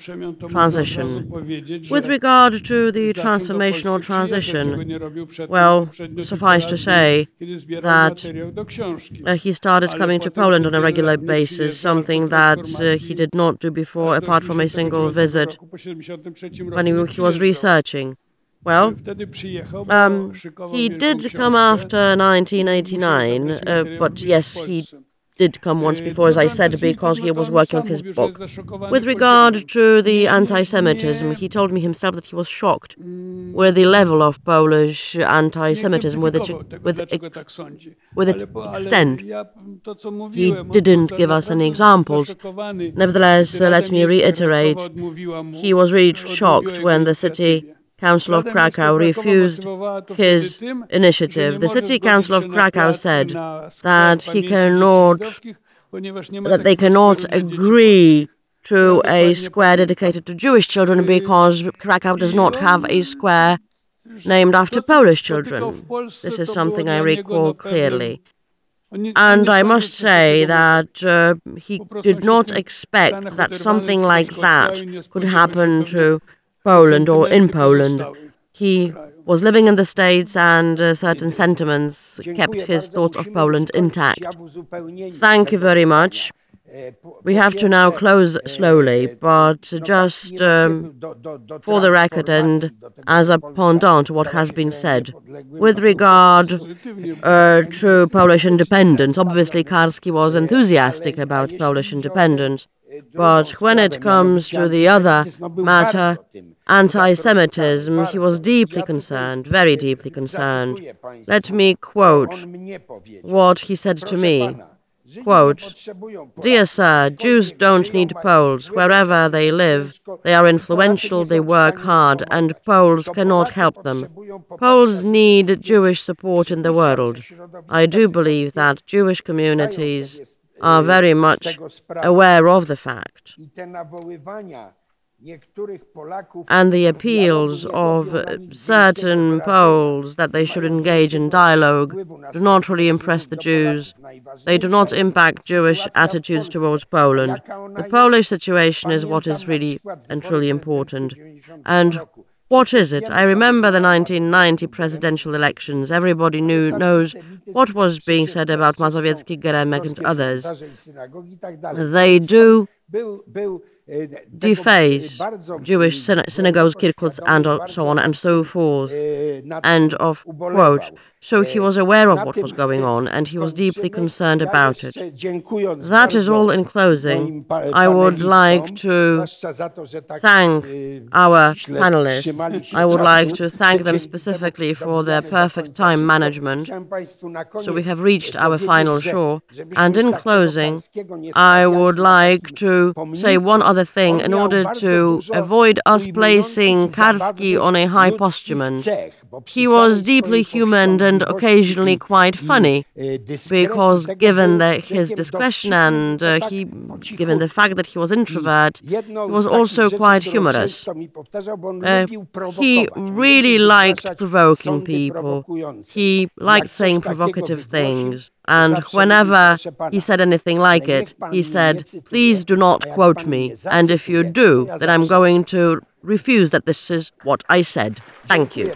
[SPEAKER 2] transition? With regard to the transformational transition, well, suffice to say that he started coming to Poland on a regular basis, something that he did not do before, apart from a single visit when he was researching. Well, he did come after 1989, but yes, he did come once before, as I said, because he was working on his book. With regard to the anti-Semitism, he told me himself that he was shocked with the level of Polish anti-Semitism, with its extent. He didn't give us any examples. Nevertheless, let me reiterate, he was really shocked when the City Council of Krakow refused his initiative. The City Council of Krakow said that they cannot agree to a square dedicated to Jewish children because Krakow does not have a square named after Polish children. This is something I recall clearly. And I must say that he did not expect that something like that could happen to Poland or in Poland. He was living in the States, and certain sentiments kept his thoughts of Poland intact. Thank you very much. We have to now close slowly, but just for the record and as a pendant to what has been said, with regard to Polish independence, obviously Karski was enthusiastic about Polish independence, but when it comes to the other matter, anti-Semitism, he was deeply concerned, very deeply concerned. Let me quote what he said to me. Quote, "Dear sir, Jews don't need Poles. Wherever they live, they are influential, they work hard, and Poles cannot help them. Poles need Jewish support in the world. I do believe that Jewish communities are very much aware of the fact. And the appeals of certain Poles that they should engage in dialogue do not really impress the Jews. They do not impact Jewish attitudes towards Poland. The Polish situation is what is really and truly important. And what is it? I remember the 1990 presidential elections. Everybody knows what was being said about Mazowiecki, Geremek and others. They do deface Jewish synagogues, kirkuts, and so on and so forth. End of quote. So he was aware of what was going on, and he was deeply concerned about it. That is all in closing. I would like to thank our panelists. I would like to thank them specifically for their perfect time management. So we have reached our final shore. And in closing, I would like to say one other thing in order to avoid us placing Karski on a high postulate. He was deeply human and occasionally quite funny, because given his discretion and given the fact that he was introvert, he was also quite humorous. He really liked provoking people. He liked saying provocative things. And whenever he said anything like it, he said, "Please do not quote me. And if you do, then I'm going to refuse that this is what I said." Thank you.